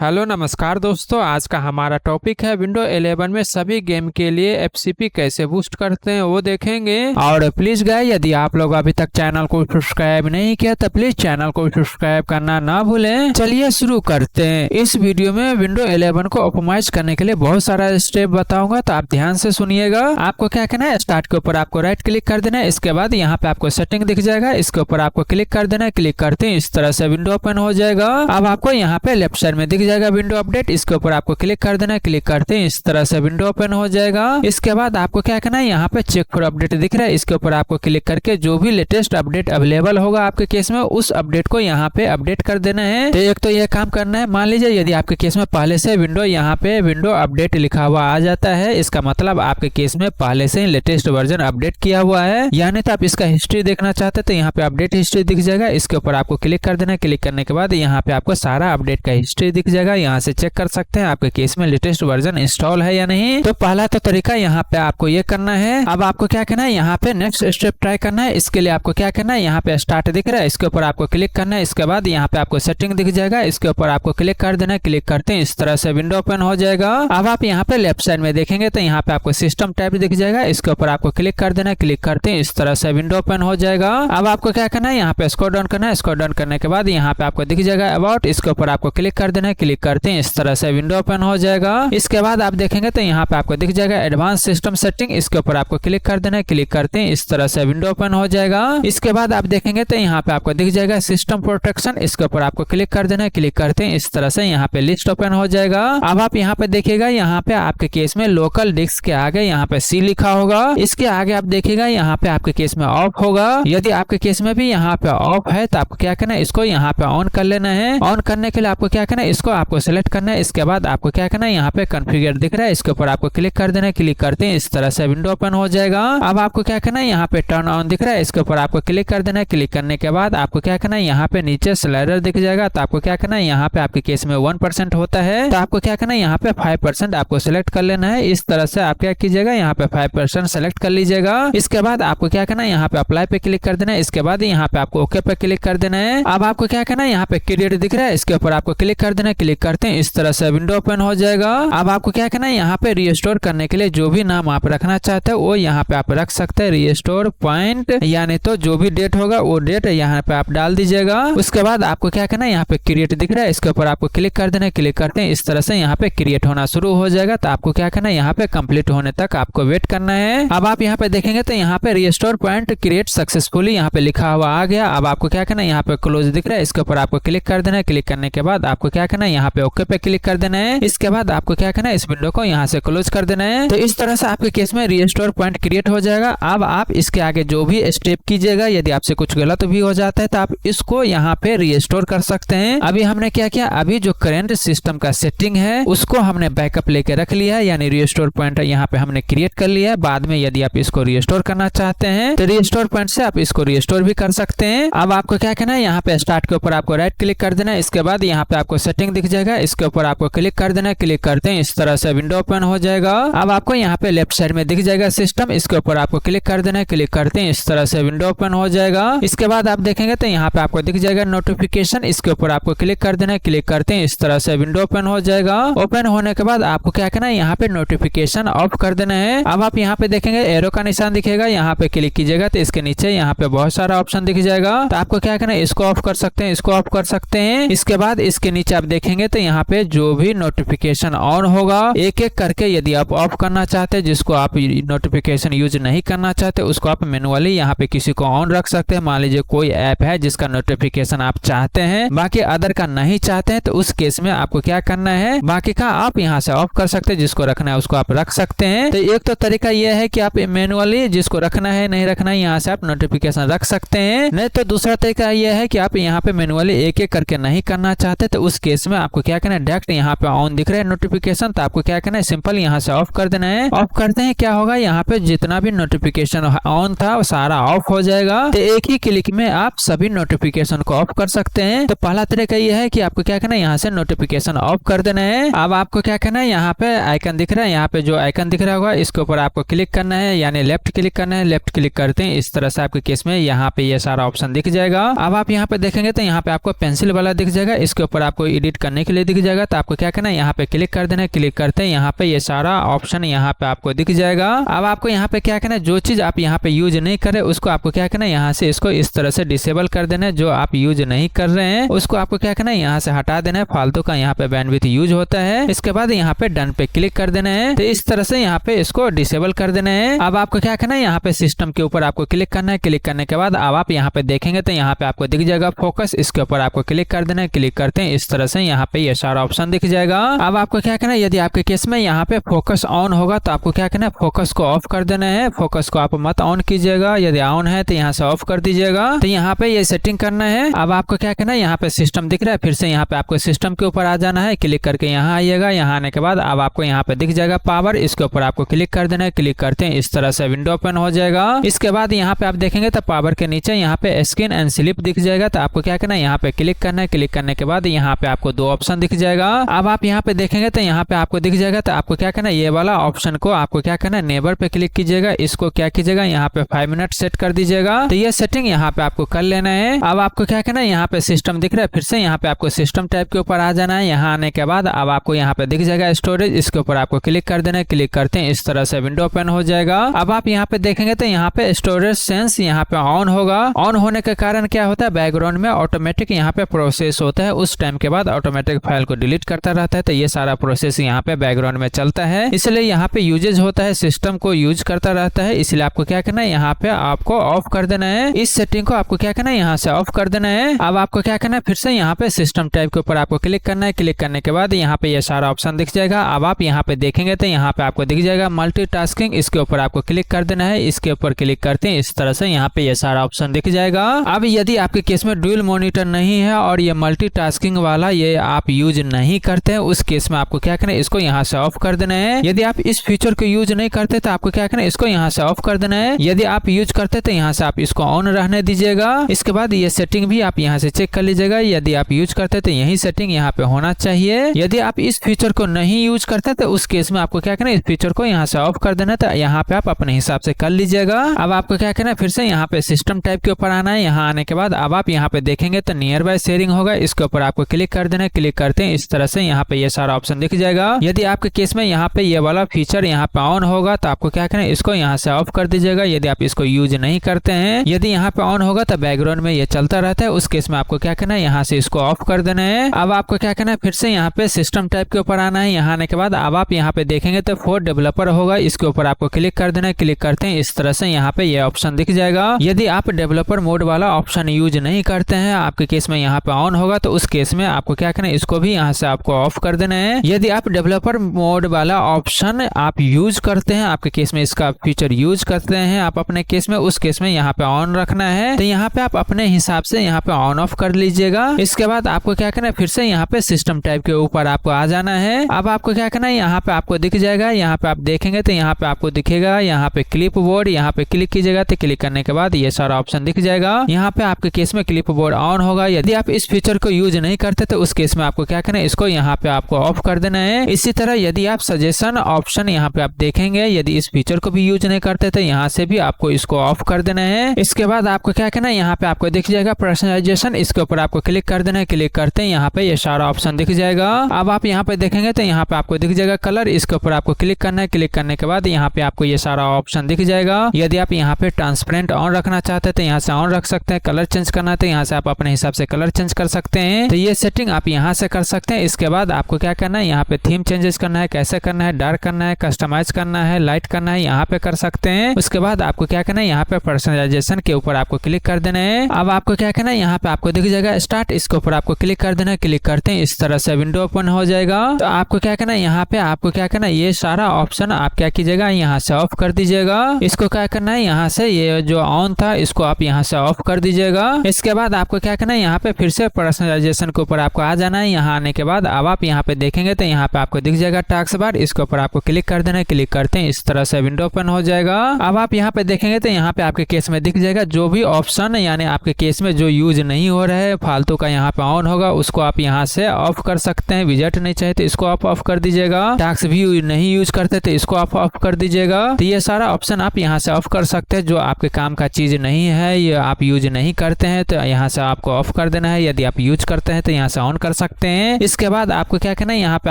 Hello नमस्कार दोस्तों, आज का हमारा टॉपिक है विंडो 11 में सभी गेम के लिए एफसीपी कैसे बूस्ट करते हैं वो देखेंगे। और प्लीज गाइस, यदि आप लोग अभी तक चैनल को सब्सक्राइब नहीं किया तो प्लीज चैनल को सब्सक्राइब करना ना भूलें। चलिए शुरू करते हैं। इस वीडियो में विंडो 11 को ऑप्टिमाइज करने के लिए बहुत सारा स्टेप बताऊंगा, तो आप ध्यान से सुनिएगा। आपको क्या करना है, स्टार्ट के ऊपर आपको राइट क्लिक कर देना है। इसके बाद यहाँ पे आपको सेटिंग दिख जाएगा, इसके ऊपर आपको क्लिक कर देना है। क्लिक करते हैं इस तरह से विंडो ओपन हो जाएगा। अब आपको यहाँ पे लेफ्ट साइड में दिख जाएगा विंडो अपडेट, इसके ऊपर आपको क्लिक कर देना है। क्लिक करते हैं इस तरह से विंडो ओपन हो जाएगा। इसके बाद आपको क्या करना है, यहाँ पे चेक फॉर अपडेट दिख रहा है, इसके ऊपर आपको क्लिक करके जो भी लेटेस्ट अपडेट अवेलेबल होगा आपके केस में उस अपडेट को यहाँ पे अपडेट कर देना है। तो एक तो ये काम करना है। मान लीजिए यदि आपके केस में पहले से विंडो यहाँ पे विंडो अपडेट लिखा हुआ आ जाता है, इसका मतलब आपके केस में पहले से लेटेस्ट वर्जन अपडेट किया हुआ है। यानी तो आप इसका हिस्ट्री देखना चाहते हैं तो यहाँ पे अपडेट हिस्ट्री दिख जाएगा, इसके ऊपर आपको क्लिक कर देना है। क्लिक करने के बाद यहाँ पे आपको सारा अपडेट का हिस्ट्री दिख जाएगा। यहाँ से चेक कर सकते हैं आपके केस में लेटेस्ट वर्जन इंस्टॉल है या नहीं। तो पहला तो तरीका यहाँ पे आपको ये करना है। अब आपको क्या करना है, यहाँ पे नेक्स्ट स्टेप ट्राई करना है। इसके लिए आपको क्या करना है, यहाँ पे स्टार्ट दिख रहा है, इसके ऊपर आपको क्लिक करना है। इसके बाद यहाँ पे आपको सेटिंग दिख जाएगा, इसके ऊपर आपको क्लिक कर देना है। क्लिक करते हैं इस तरह से विंडो ओपन हो जाएगा। अब आप यहाँ पे लेफ्ट साइड में देखेंगे तो यहाँ पे आपको सिस्टम टैब दिख जाएगा, इसके ऊपर आपको क्लिक कर देना है। क्लिक करते हैं इस तरह से विंडो ओपन हो जाएगा। अब आपको क्या करना है, यहाँ पे स्क्रॉल डाउन करना है। स्क्रॉल डाउन करने के बाद यहाँ पे आपको दिख जाएगा अबाउट, इसके ऊपर आपको क्लिक कर देना है। क्लिक करते हैं इस तरह से विंडो ओपन हो जाएगा। इसके बाद आप देखेंगे तो यहाँ पे आपको दिख जाएगा एडवांस सिस्टम सेटिंग, इसके ऊपर आपको क्लिक कर देना है। क्लिक करते हैं इस तरह से विंडो ओपन हो जाएगा। इसके बाद आप देखेंगे तो यहाँ पे आपको दिख जाएगा सिस्टम प्रोटेक्शन, इसके ऊपर आपको क्लिक कर देना है। क्लिक करते हैं इस तरह से यहाँ पे लिस्ट ओपन हो जाएगा। अब आप यहाँ पे देखिएगा, यहाँ पे आपके केस में लोकल डिस्क के आगे यहाँ पे सी लिखा होगा, इसके आगे आप देखिएगा यहाँ पे आपके केस में ऑफ होगा। यदि आपके केस में भी यहाँ पे ऑफ है तो आपको क्या करना है, इसको यहाँ पे ऑन कर लेना है। ऑन करने के लिए आपको क्या करना है, इसको आपको सिलेक्ट करना है। इसके बाद आपको क्या करना है, यहाँ पे कॉन्फ़िगर दिख रहा है, इसके ऊपर आपको क्लिक कर देना है। क्लिक करते हैं इस तरह से विंडो ओपन हो जाएगा। अब आपको क्या करना है, यहाँ पे टर्न ऑन दिख रहा है, इसके ऊपर आपको क्लिक कर देना है। क्लिक करने के बाद आपको क्या करना है, यहाँ पे नीचे स्लाइडर दिख जाएगा, तो आपको क्या करना है, यहाँ पे आपके केस में 1% होता है तो आपको क्या करना है, यहाँ पे 5% आपको सिलेक्ट कर लेना है। इस तरह से आप क्या कीजिएगा, यहाँ पे 5% सेलेक्ट कर लीजिएगा। इसके बाद आपको क्या करना है, यहाँ पे अप्लाई पे क्लिक कर देना है। इसके बाद यहाँ पे आपको ओके पे क्लिक कर देना है। अब आपको क्या करना है, यहाँ पे क्रिएट दिख रहा है, इसके ऊपर आपको क्लिक कर देना है। क्लिक करते हैं इस तरह से विंडो ओपन हो जाएगा। अब आपको क्या करना है, यहाँ पे रिस्टोर करने के लिए जो भी नाम आप रखना चाहते हैं वो यहाँ पे आप रख सकते हैं। रिस्टोर पॉइंट यानी तो जो भी डेट होगा वो डेट यहाँ पे आप डाल दीजिएगा। उसके बाद आपको क्या करना है, यहाँ पे क्रिएट दिख रहा है, इसके ऊपर आपको क्लिक कर देना है। क्लिक करते हैं इस तरह से यहाँ पे क्रिएट होना शुरू हो जाएगा। तो आपको क्या करना है, यहाँ पे कंप्लीट होने तक आपको वेट करना है। अब आप यहाँ पे देखेंगे तो यहाँ पे रिस्टोर पॉइंट क्रिएट सक्सेसफुली यहाँ पे लिखा हुआ आ गया। अब आपको क्या करना है, यहाँ पे क्लोज दिख रहा है, इसके ऊपर आपको क्लिक कर देना है। क्लिक करने के बाद आपको क्या करना है, यहाँ पे ओके पे क्लिक कर देना है। इसके बाद आपको क्या करना है, इस विंडो को यहाँ से क्लोज कर देना है। तो इस तरह से आपके केस में रिस्टोर पॉइंट क्रिएट हो जाएगा। अब आप इसके आगे जो भी स्टेप कीजिएगा, यदि आपसे कुछ गलत भी हो जाता है तो आप इसको यहाँ पे रिस्टोर कर सकते हैं। अभी हमने क्या किया, अभी जो करंट सिस्टम का सेटिंग है उसको हमने बैकअप लेके रख लिया है, यानी रिस्टोर पॉइंट यहाँ पे हमने क्रिएट कर लिया है। बाद में यदि आप इसको रिस्टोर करना चाहते हैं तो रिस्टोर पॉइंट से आप इसको रिस्टोर भी कर सकते हैं। अब आपको क्या करना है, यहाँ पे स्टार्ट के ऊपर आपको राइट क्लिक कर देना है। इसके बाद यहाँ पे आपको सेटिंग दिख जाएगा, इसके ऊपर आपको क्लिक कर देना है। क्लिक करते हैं इस तरह से विंडो ओपन हो जाएगा। अब आपको यहाँ पे लेफ्ट साइड में दिख जाएगा सिस्टम, इसके ऊपर आपको क्लिक कर देना है। क्लिक करते हैं इस तरह से विंडो ओपन हो जाएगा। इसके बाद आप देखेंगे तो यहाँ पे आपको दिख जाएगा नोटिफिकेशन, इसके ऊपर आपको क्लिक कर देना है। क्लिक करते हैं इस तरह से विंडो ओपन हो जाएगा। ओपन होने के बाद आपको क्या करना है, यहाँ पे नोटिफिकेशन ऑफ कर देना है। अब आप यहाँ पे देखेंगे एरो का निशान दिखेगा, यहाँ पे क्लिक कीजिएगा तो इसके नीचे यहाँ पे बहुत सारा ऑप्शन दिख जाएगा। तो आपको क्या करना है, इसको ऑफ कर सकते हैं, इसको ऑफ कर सकते हैं। इसके बाद इसके नीचे आप देखेंगे तो यहाँ पे जो भी नोटिफिकेशन ऑन होगा एक एक करके यदि आप ऑफ करना चाहते हैं, जिसको आप नोटिफिकेशन यूज नहीं करना चाहते उसको आप मैनुअली यहाँ पे किसी को ऑन रख सकते हैं। मान लीजिए कोई ऐप है जिसका नोटिफिकेशन आप चाहते हैं, बाकी अदर का नहीं चाहते हैं, तो उस केस में आपको क्या करना है, बाकी का आप यहाँ से ऑफ कर सकते हैं, जिसको रखना है उसको आप रख सकते हैं। तो एक तो तरीका यह है कि आप मैनुअली जिसको रखना है नहीं रखना है यहाँ से आप नोटिफिकेशन रख सकते हैं। नहीं तो दूसरा तरीका यह है कि आप यहाँ पे मैनुअली एक एक करके नहीं करना चाहते, तो उस केस में आपको क्या करना है, डायरेक्ट यहाँ पे ऑन दिख रहा है नोटिफिकेशन, तो आपको क्या करना है, सिंपल यहाँ से ऑफ कर देना है। ऑफ करते हैं क्या होगा, यहाँ पे जितना भी नोटिफिकेशन ऑन था वो सारा ऑफ हो जाएगा। तो एक ही क्लिक में आप सभी नोटिफिकेशन को ऑफ कर सकते हैं। तो पहला तरीका यह है कि आपको क्या करना है, यहाँ से नोटिफिकेशन ऑफ कर देना है। अब आपको क्या करना है, यहाँ पे आइकन दिख रहा है, यहाँ पे जो आइकन दिख रहा होगा इसके ऊपर आपको क्लिक करना है, यानी लेफ्ट क्लिक करना है। लेफ्ट क्लिक करते हैं इस तरह से आपके केस में यहाँ पे ये सारा ऑप्शन दिख जाएगा। अब आप यहाँ पे देखेंगे तो यहाँ पे आपको पेंसिल वाला दिख जाएगा, इसके ऊपर आपको एडिट करने करने के लिए दिख जाएगा। तो आपको क्या करना है, यहाँ पे क्लिक कर देना है। क्लिक करते हैं यहाँ पे ये सारा ऑप्शन यहाँ पे आपको दिख जाएगा। अब आपको यहाँ पे क्या करना है, जो चीज आप यहाँ पे यूज नहीं कर रहे उसको आपको क्या करना है, यहाँ से इसको इस तरह से डिसेबल कर देना है। जो आप यूज नहीं कर रहे हैं उसको आपको क्या करना है, यहाँ से हटा देना है। फालतू का यहाँ पे बैंडविड्थ यूज होता है। इसके बाद यहाँ पे डन पे क्लिक कर देना है। तो इस तरह से यहाँ पे इसको डिसेबल कर देना है। अब आपको क्या करना है, यहाँ पे सिस्टम के ऊपर आपको क्लिक करना है। क्लिक करने के बाद अब आप यहाँ पे देखेंगे तो यहाँ पे आपको दिख जाएगा फोकस। इसके ऊपर आपको क्लिक कर देना है। क्लिक करते हैं इस तरह से यहाँ पे ये सारा ऑप्शन दिख जाएगा। अब आपको क्या करना है, यदि आपके केस में यहाँ पे फोकस ऑन होगा तो आपको क्या करना है, फोकस को ऑफ कर देना है। फोकस को आप मत ऑन कीजिएगा, यदि ऑन है तो यहाँ से ऑफ कर दीजिएगा। तो यहाँ पे ये सेटिंग करना है। अब आपको क्या करना है, यहाँ पे सिस्टम दिख रहा है, फिर से यहाँ पे आपको सिस्टम के ऊपर आ जाना है। क्लिक करके यहाँ आइएगा। यहाँ आने के बाद अब आपको यहाँ पे दिख जाएगा पावर। इसके ऊपर आपको क्लिक कर देना है। क्लिक करते हैं इस तरह से विंडो ओपन हो जाएगा। इसके बाद यहाँ पे आप देखेंगे तो पावर के नीचे यहाँ पे स्क्रीन एंड स्लिप दिख जाएगा। तो आपको क्या करना है, यहाँ पे क्लिक करना है। क्लिक करने के बाद यहाँ पे आपको दो ऑप्शन दिख जाएगा। अब आप यहाँ पे देखेंगे तो यहाँ पे आपको दिख जाएगा। तो आपको क्या करना है, ये वाला ऑप्शन को आपको क्या करना है, नेबर पे क्लिक कीजिएगा। इसको क्या कीजिएगा, यहाँ पे 5 मिनट सेट कर दीजिएगा। तो ये सेटिंग यहाँ पे आपको कर लेना है। अब आपको क्या करना है, यहाँ पे सिस्टम दिख रहा है, फिर से यहाँ पे आपको सिस्टम टाइप के ऊपर आ जाना है। यहाँ आने के बाद अब आपको यहाँ पे दिख जाएगा स्टोरेज। इसके ऊपर आपको क्लिक कर देना है। क्लिक करते हैं इस तरह से विंडो ओपन हो जाएगा। अब आप यहाँ पे देखेंगे तो यहाँ पे स्टोरेज सेंस यहाँ पे ऑन होगा। ऑन होने के कारण क्या होता है, बैकग्राउंड में ऑटोमेटिक यहाँ पे प्रोसेस होता है। उस टाइम के बाद ऑटोमेटिक फाइल को डिलीट करता रहता है। तो ये सारा प्रोसेस यहाँ पे बैकग्राउंड में चलता है, इसलिए यहाँ पे यूजेज होता है, सिस्टम को यूज करता रहता है। इसलिए आपको क्या करना है, यहाँ पे आपको ऑफ कर देना है। इस सेटिंग को आपको क्या करना है, यहाँ से ऑफ कर देना है। अब आपको क्या करना है, फिर से यहाँ पे सिस्टम टाइप के ऊपर आपको क्लिक करना है। क्लिक करने के बाद यहाँ पे ये सारा ऑप्शन दिख जाएगा। अब आप यहाँ पे देखेंगे तो यहाँ पे आपको दिख जाएगा मल्टीटास्किंग। इसके ऊपर आपको क्लिक कर देना है। इसके ऊपर क्लिक करते हैं इस तरह से यहाँ पे ये सारा ऑप्शन दिख जाएगा। अब यदि आपके केस में डुअल मॉनिटर नहीं है और ये मल्टीटास्किंग वाला ये आप यूज नहीं करते हैं, उस केस में आपको क्या करना है, इसको यहाँ से ऑफ कर देना है। यदि आप इस फीचर को यूज नहीं करते तो आपको क्या करना है, इसको यहाँ से ऑफ कर देना है। यदि आप यूज करते तो यहाँ से आप इसको ऑन रहने दीजिएगा। इसके बाद ये सेटिंग भी आप यहाँ से चेक कर लीजिएगा। यदि आप यूज करते तो यही सेटिंग यहाँ पे होना चाहिए। यदि आप इस फीचर को नहीं यूज करते तो उस केस में आपको क्या करना है, इस फीचर को यहाँ से ऑफ कर देना। तो यहाँ पे आप अपने हिसाब से कर लीजिएगा। अब आपको क्या करना है, फिर से यहाँ पे सिस्टम टाइप के ऊपर आना है। यहाँ आने के बाद अब आप यहाँ पे देखेंगे तो नियर बाय शेयरिंग होगा। इसके ऊपर आपको क्लिक कर देना है। क्लिक करते हैं इस तरह से यहाँ पे ये सारा ऑप्शन दिख जाएगा। यदि आपके केस में यहाँ पे ये वाला फीचर यहाँ पे ऑन होगा तो आपको क्या करना है, इसको यहाँ से ऑफ कर दीजिएगा। यदि आप इसको यूज नहीं करते हैं, यदि यहाँ पे ऑन होगा तो बैकग्राउंड में ये चलता रहता है, उस केस में आपको क्या करना है, यहाँ से इसको ऑफ कर देना है। अब आपको क्या करना है, फिर से यहाँ पे सिस्टम टाइप के ऊपर आना है। यहाँ आने के बाद अब आप यहाँ पे देखेंगे तो फॉर डेवलपर होगा। इसके ऊपर आपको क्लिक कर देना है। क्लिक करते हैं इस तरह से यहाँ पे ये ऑप्शन दिख जाएगा। यदि आप डेवलपर मोड वाला ऑप्शन यूज नहीं करते हैं, आपके केस में यहाँ पे ऑन होगा तो उस केस में आपको क्या करना है, इसको भी यहाँ से आपको ऑफ कर देना है। यदि आप डेवलपर मोड वाला ऑप्शन आप यूज करते हैं, आपके केस में इसका फीचर यूज करते हैं आप अपने केस में, उस केस में यहाँ पे ऑन रखना है। तो यहाँ पे आप अपने हिसाब से यहाँ पे ऑन ऑफ कर लीजिएगा। इसके बाद आपको क्या करना है, फिर से यहाँ पे सिस्टम टाइप के ऊपर आपको आ जाना है। अब आपको क्या करना है, यहाँ पे आपको दिख जाएगा। यहाँ पे आप देखेंगे तो यहाँ पे आपको दिखेगा यहाँ पे क्लिप बोर्ड। यहाँ पे क्लिक कीजिएगा। तो क्लिक करने के बाद ये सारा ऑप्शन दिख जाएगा। यहाँ पे आपके केस में क्लिप बोर्ड ऑन होगा। यदि आप इस फीचर को यूज नहीं करते तो उस केस में आपको क्या करना है, इसको यहाँ पे आपको ऑफ कर देना है। इसी तरह यदि आप सजेशन ऑप्शन यहाँ पे आप देखेंगे, यदि इस फीचर को भी यूज नहीं करते तो यहाँ से भी आपको इसको ऑफ कर देना है। इसके बाद आपको क्या करना है, यहाँ पे आपको दिख जाएगा पर्सनलाइजेशन। इसके ऊपर आपको क्लिक कर देना है। क्लिक करते हैं यहाँ पे ये सारा ऑप्शन दिख जाएगा। अब आप यहाँ पे देखेंगे तो यहाँ पे आपको दिख जाएगा कलर। इसके ऊपर आपको क्लिक करना है। क्लिक करने के बाद यहाँ पे आपको ये सारा ऑप्शन दिख जाएगा। यदि आप यहाँ पे ट्रांसपेरेंट ऑन रखना चाहते हैं तो यहाँ से ऑन रख सकते हैं। कलर चेंज करना है तो यहाँ से आप अपने हिसाब से कलर चेंज कर सकते हैं। तो ये सेटिंग आप यहाँ से कर सकते हैं। इसके बाद आपको क्या करना है, यहाँ पे थीम चेंजेस करना है, कैसे करना है, डार्क करना है, कस्टमाइज करना है, लाइट करना है, यहाँ पे कर सकते हैं। उसके बाद आपको क्या करना है, यहाँ पे पर्सनलाइजेशन के ऊपर आपको क्लिक कर देना है। अब आपको क्या करना है, यहाँ पे आपको दिख जाएगा स्टार्ट। इसके ऊपर आपको क्लिक कर देना है। क्लिक करते हैं इस तरह से विंडो ओपन हो जाएगा। तो आपको क्या करना है, यहाँ पे आपको क्या करना है, ये सारा ऑप्शन आप क्या कीजिएगा, यहाँ से ऑफ कर दीजिएगा। इसको क्या करना है, यहाँ से ये जो ऑन था इसको आप यहाँ से ऑफ कर दीजिएगा। इसके बाद आपको क्या करना है, यहाँ पे फिर से पर्सनलाइजेशन के ऊपर आपको आ जाना है। यहाँ आने के बाद अब आप यहाँ पे देखेंगे तो यहाँ पे आपको दिख जाएगा टास्क बार। इसके ऊपर आपको क्लिक कर देना है। क्लिक करते हैं इस तरह से विंडो ओपन हो जाएगा। अब आप यहाँ पे देखेंगे तो यहाँ पे आपके केस में दिख जाएगा जो भी ऑप्शन यानी आपके केस में जो यूज नहीं हो रहा है फालतू का यहाँ पे ऑन होगा, उसको आप यहाँ से ऑफ कर सकते हैं। विजेट नहीं चाहिए तो इसको आप ऑफ कर दीजिएगा। टास्क भी नहीं यूज करते तो इसको आप ऑफ कर दीजिएगा। तो ये सारा ऑप्शन आप यहाँ से ऑफ कर सकते हैं। जो आपके काम का चीज नहीं है, ये आप यूज नहीं करते हैं तो यहाँ से आपको ऑफ कर देना है। यदि आप यूज करते हैं तो यहाँ से ऑन कर सकते हैं। इसके बाद आपको क्या करना है, यहाँ पे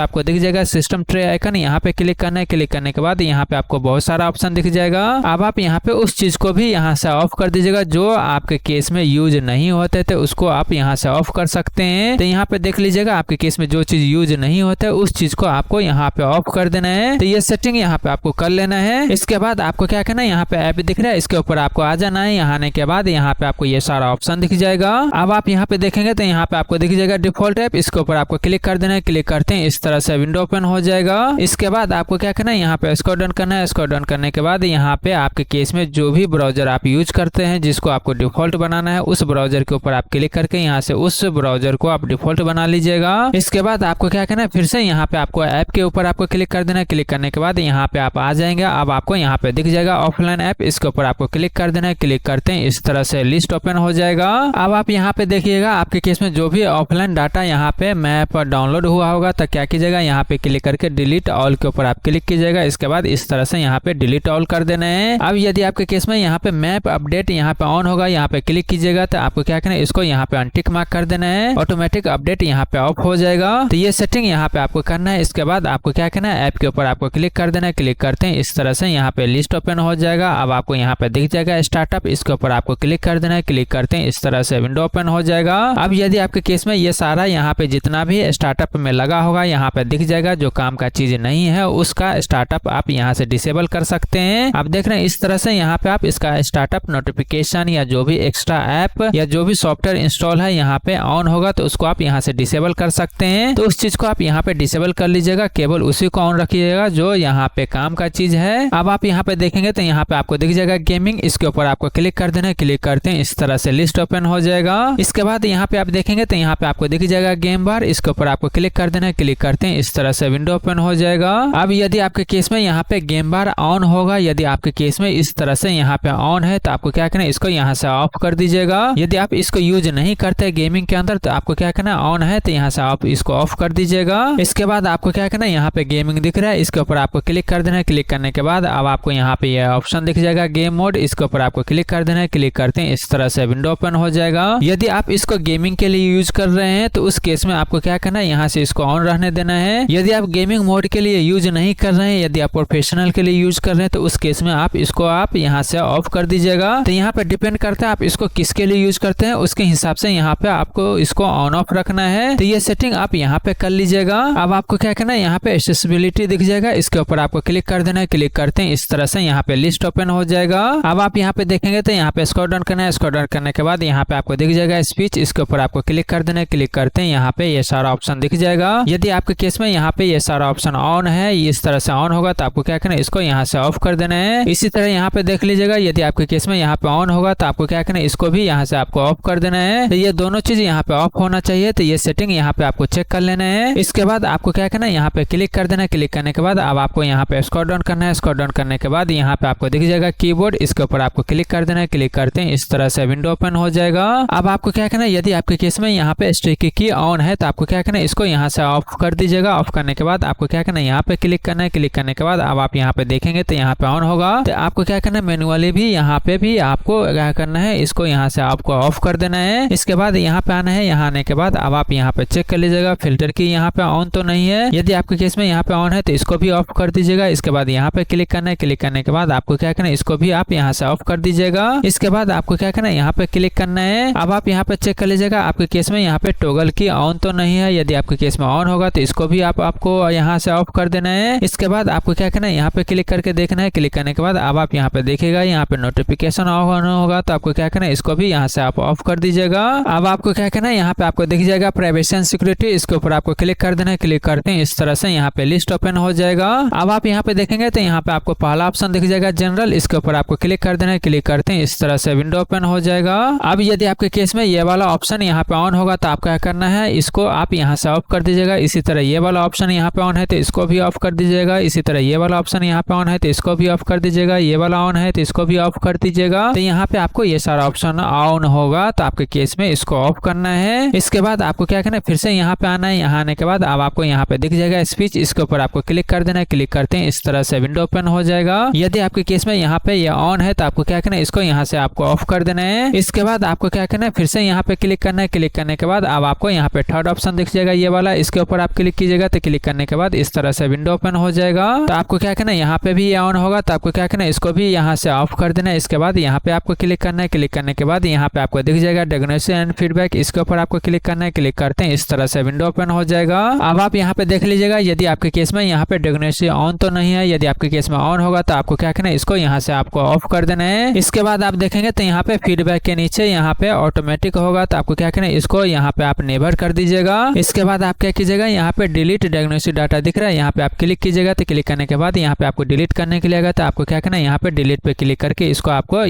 आपको दिख जाएगा सिस्टम ट्रे आइकन, यहाँ पे क्लिक करना है। क्लिक करने के बाद यहाँ पे आपको बहुत सारा ऑप्शन दिख जाएगा। अब आप यहाँ पे उस चीज को भी यहाँ से ऑफ कर दीजिएगा जो आपके केस में यूज नहीं होते थे, उसको आप यहाँ से ऑफ कर सकते हैं। तो यहाँ पे देख लीजिएगा आपके केस में जो चीज यूज नहीं होता है उस चीज को आपको यहाँ पे ऑफ कर देना है। तो ये सेटिंग यहाँ पे आपको कर लेना है। इसके बाद आपको क्या करना है, यहाँ पे ऐप दिख रहा है, इसके ऊपर आपको आ जाना है। यहाँ आने के बाद यहाँ पे आपको ये सारा ऑप्शन दिख जाएगा। अब आप यहाँ पे देखेंगे तो यहाँ पे आपको दिख जाएगा डिफॉल्ट ऐप, इसके ऊपर आपको क्लिक कर देना है। क्लिक करते हैं इस तरह से विंडो ओपन हो जाएगा। इसके बाद आपको क्या करना है, यहाँ पे स्क्रॉल डाउन करना है। स्क्रॉल डाउन करने के बाद यहाँ पे आपके केस में जो भी ब्राउजर आप यूज करते हैं जिसको आपको डिफॉल्ट बनाना है उस ब्राउजर के ऊपर आप क्लिक करके यहाँ से उस ब्राउजर को आप डिफॉल्ट बना लीजिएगा। इसके बाद आपको क्या करना है, फिर से यहाँ पे आपको ऐप के ऊपर आपको क्लिक कर देना है। क्लिक करने के बाद यहाँ पे आप आ जाएंगे। अब आपको यहाँ पे दिख जाएगा ऑफलाइन ऐप, इसके ऊपर आपको क्लिक कर देना है। क्लिक करते हैं इस तरह से लिस्ट ओपन हो जाएगा। अब आप यहाँ पे देखिएगा आपके केस में जो भी ऑफलाइन डाटा यहाँ पे मैप डाउनलोड हुआ होगा तो क्या कीजिएगा, यहाँ पे क्लिक करके डिलीट ऑल के ऊपर आप क्लिक कीजिएगा। इसके बाद इस तरह से यहाँ पे डिलीट ऑल कर देना है। अब यदि आपके केस में यहाँ पे मैप अपडेट यहाँ पे ऑन होगा, यहाँ पे क्लिक कीजिएगा तो आपको क्या करना है, इसको यहाँ पे अनटिक मार्क कर देना है। ऑटोमेटिक अपडेट यहाँ पे ऑफ हो जाएगा। तो ये सेटिंग यहाँ पे आपको करना है। इसके बाद आपको क्या करना है, ऐप के ऊपर आपको क्लिक कर देना है। क्लिक करते हैं इस तरह से यहाँ पे लिस्ट ओपन हो जाएगा। अब आपको यहाँ पे दिख जाएगा स्टार्टअप, इसके ऊपर आपको क्लिक कर देना है। क्लिक करते हैं इस तरह से विंडो ओपन हो जाएगा। अब यदि आपके केस में ये सारा यहाँ पे जितना भी स्टार्टअप में लगा होगा यहाँ पे दिख जाएगा, जो काम का चीज नहीं है उसका स्टार्टअप आप यहाँ से डिसेबल कर सकते हैं। आप देख रहे हैं इस तरह से यहाँ पे आप इसका स्टार्टअप नोटिफिकेशन या जो भी एक्स्ट्रा ऐप या जो भी सॉफ्टवेयर इंस्टॉल है यहाँ पे ऑन होगा तो उसको आप यहाँ से डिसेबल कर सकते हैं। तो उस चीज को आप यहाँ पे डिसेबल कर लीजिएगा, केवल उसी को ऑन रखिएगा जो यहाँ पे काम का चीज है। अब आप यहाँ पे देखेंगे तो यहाँ पे आपको दिख जाएगा गेमिंग, इसके ऊपर आपको क्लिक कर देना है। क्लिक करते हैं इस तरह से लिस्ट ओपन हो जाएगा। इसके बाद यहाँ पे आप देखेंगे तो यहाँ पे आपको दिख जाएगा गेम बार, इसके ऊपर आपको क्लिक कर देना है। क्लिक करते हैं इस तरह से विंडो ओपन हो जाएगा। अब यदि आपके केस में यहाँ पे गेम बार ऑन होगा, यदि आपके केस में इस तरह से यहाँ पे ऑन है तो आपको क्या करना है, इसको यहाँ से ऑफ कर दीजिएगा। यदि आप इसको यूज नहीं करते गेमिंग के अंदर तो आपको क्या करना है, ऑन है तो यहाँ से आप इसको ऑफ कर दीजिएगा। इसके बाद आपको क्या करना है, यहाँ पे गेमिंग दिख रहा है, इसके ऊपर आपको क्लिक कर देना है। क्लिक करने के बाद अब आपको यहाँ पे ये ऑप्शन दिख जाएगा गेम मोड, इसके ऊपर आपको क्लिक कर देना है। क्लिक करते हैं इस तरह से विंडो ओपन हो जाएगा। यदि आप इसको गेमिंग के लिए यूज कर रहे हैं तो उस केस में आपको क्या करना है, यहाँ से इसको ऑन रहने देना है। यदि आप गेमिंग मोड के लिए यूज नहीं कर रहे हैं, यदि आप प्रोफेशनल के लिए यूज कर रहे हैं तो उस केस में आप इसको आप यहाँ से ऑफ कर दीजिएगा। तो यहाँ पे डिपेंड करता है आप इसको किसके लिए यूज करते हैं, उसके हिसाब से यहाँ पे आपको इसको ऑन ऑफ रखना है। तो ये सेटिंग आप यहाँ पे कर लीजिएगा। अब आपको क्या करना है, यहाँ पे एक्सेसिबिलिटी दिख जाएगा, इसके ऊपर आपको क्लिक कर देना है। क्लिक करते हैं इस तरह से यहाँ पे लिस्ट ओपन हो जाएगा। अब आप यहाँ पे देखेंगे तो यहाँ पे स्क्रॉल डाउन करना है। स्क्रॉल डाउन करने के बाद यहाँ पे आपको दिख जाएगा स्पीच, इसके ऊपर आपको क्लिक कर देना है। क्लिक करते हैं यहाँ पे ये सारा ऑप्शन दिख जाएगा। यदि आपके केस में यहाँ पे ये सारा ऑप्शन ऑन है, इस तरह से ऑन होगा तो आपको क्या करना है, इसको यहाँ से ऑफ कर देना है। इसी तरह यहाँ पे देख लीजिएगा, यदि आपके केस में यहाँ पे ऑन होगा तो आपको क्या करना है, इसको भी यहाँ से आपको ऑफ कर देना है। तो ये दोनों चीज यहाँ पे ऑफ होना चाहिए। तो ये सेटिंग यहाँ पे आपको चेक कर लेना है। इसके बाद आपको क्या करना है, यहाँ पे क्लिक कर देना है। क्लिक करने के बाद अब आपको यहाँ पे स्क्रॉल डाउन करना है। स्क्रॉल डाउन करने के बाद यहाँ पे आपको दिख जाएगा कीबोर्ड, इसके ऊपर आपको क्लिक कर देना है। क्लिक करते हैं इस तरह से विंडो ओपन हो जाएगा। अब आपको क्या करना है, यदि आपके केस में यहाँ पे स्टिकी की ऑन है तो आपको क्या करना है, इसको यहाँ से ऑफ कर दीजिएगा। ऑफ करने के बाद आपको क्या करना है, यहाँ पे क्लिक करना है। क्लिक करने के बाद अब आप यहाँ पे देखेंगे तो यहाँ पे ऑन होगा। तो आपको क्या करना है, मैनुअली भी यहाँ पे भी आपको क्या करना है, इसको यहाँ से आपको ऑफ कर देना है। इसके बाद यहाँ पे आना है। यहाँ आने के बाद अब आप यहाँ पे चेक कर लीजिएगा फिल्टर की यहाँ पे ऑन तो नहीं है। यदि आपके केस में यहाँ पे ऑन है तो इसको भी ऑफ कर दीजिएगा। इसके बाद यहाँ पे क्लिक करना है। क्लिक करने के बाद आपको क्या करना है, इसको भी आप यहाँ से ऑफ कर दीजिएगा। इसके बाद आपको क्या करना है, यहाँ पे क्लिक करना है। अब आप यहाँ पे चेक कर लीजिएगा आपके केस में यहाँ पे टॉगल की ऑन तो नहीं है। यदि आपके केस में ऑन होगा तो इसको भी आपको यहाँ से ऑफ कर देना है। इसके बाद आपको क्या करना है, यहाँ पे क्लिक करके देखना है। क्लिक करने के बाद अब आप यहाँ पे देखिएगा यहाँ पे नोटिफिकेशन ऑन होगा तो आपको क्या करना है, इसको भी यहाँ से आप ऑफ कर दीजिएगा। अब आपको क्या करना है, यहाँ पे आपको दिख जाएगा प्राइवेसी एंड सिक्योरिटी, इसके ऊपर आपको क्लिक कर देना है। क्लिक करते हैं इस तरह से यहाँ पे लिस्ट ओपन हो जाएगा। अब आप यहाँ पे देखेंगे तो यहाँ पे आपको पहला ऑप्शन दिख जाएगा जनरल, इसके ऊपर आपको क्लिक कर देना है। क्लिक करते हैं इस तरह से विंडो ओपन हो जाएगा। अब यदि आपके केस में ये वाला ऑप्शन यहाँ पे ऑन होगा तो आप क्या करना है, इसको आप यहाँ से ऑफ कर दीजिएगा। इसी तरह ये वाला ऑप्शन यहाँ पे ऑन है तो इसको भी ऑफ कर दीजिएगा। इसी तरह ये वाला ऑप्शन यहाँ पे ऑन है तो इसको भी ऑफ कर दीजिएगा। ये वाला ऑन है तो इसको भी ऑफ कर दीजिएगा। तो यहाँ पे आपको ये सारा ऑप्शन ऑन होगा तो आपके केस में इसको ऑफ करना है। इसके बाद आपको क्या करना है, फिर से यहाँ पे आना है। यहाँ आने के बाद अब आपको यहाँ पे दिख जाएगा स्पीच, इसके ऊपर आपको क्लिक कर देना है। क्लिक करते हैं इस तरह से विंडो ओपन हो जाएगा। यदि आपके केस में यहाँ पे ये ऑन है तो आपको क्या करना है, इसको यहाँ से आपको ऑफ कर देना है। इसके बाद आपको क्या करना है, फिर से यहाँ पे क्लिक करना है। क्लिक करने के बाद अब आपको यहाँ पे थर्ड ऑप्शन दिख जाएगा ये वाला, इसके ऊपर आप क्लिक कीजिएगा। तो क्लिक करने के बाद इस तरह से विंडो ओपन हो जाएगा। तो आपको क्या करना है, यहाँ पे भी ये ऑन होगा तो आपको क्या करना है, इसको भी यहाँ से ऑफ कर देना है। इसके बाद यहाँ पे आपको क्लिक करना है। क्लिक करने के बाद यहाँ पे आपको दिख जाएगा डायग्नोसिस एंड फीडबैक, इसके ऊपर आपको क्लिक करना है। क्लिक करते हैं इस तरह से विंडो ओपन हो जाएगा। अब आप यहाँ पे देख लीजिएगा यदि आपके केस में यहाँ पे डायग्नोसिस ऑन तो नहीं है। यदि आपके केस में ऑन होगा तो आपको क्या करना है, इसको यहाँ से आपको ऑफ कर देना है। इसके बाद आप देखेंगे तो यहाँ पे फीडबैक के नीचे यहाँ पे ऑटोमेटिक होगा तो आपको क्या करना है, इसको यहाँ पे आप नेवर कर दीजिएगा। इसके बाद आप क्या कीजिएगा, यहाँ पे डिलीट डायग्नोसिस डाटा दिख रहा है, यहाँ पे आप क्लिक कीजिएगा। तो क्लिक करने के बाद यहाँ पे आपको डिलीट करने के लिए आएगा तो आपको क्या करना है, यहाँ पे डिलीट पे क्लिक करके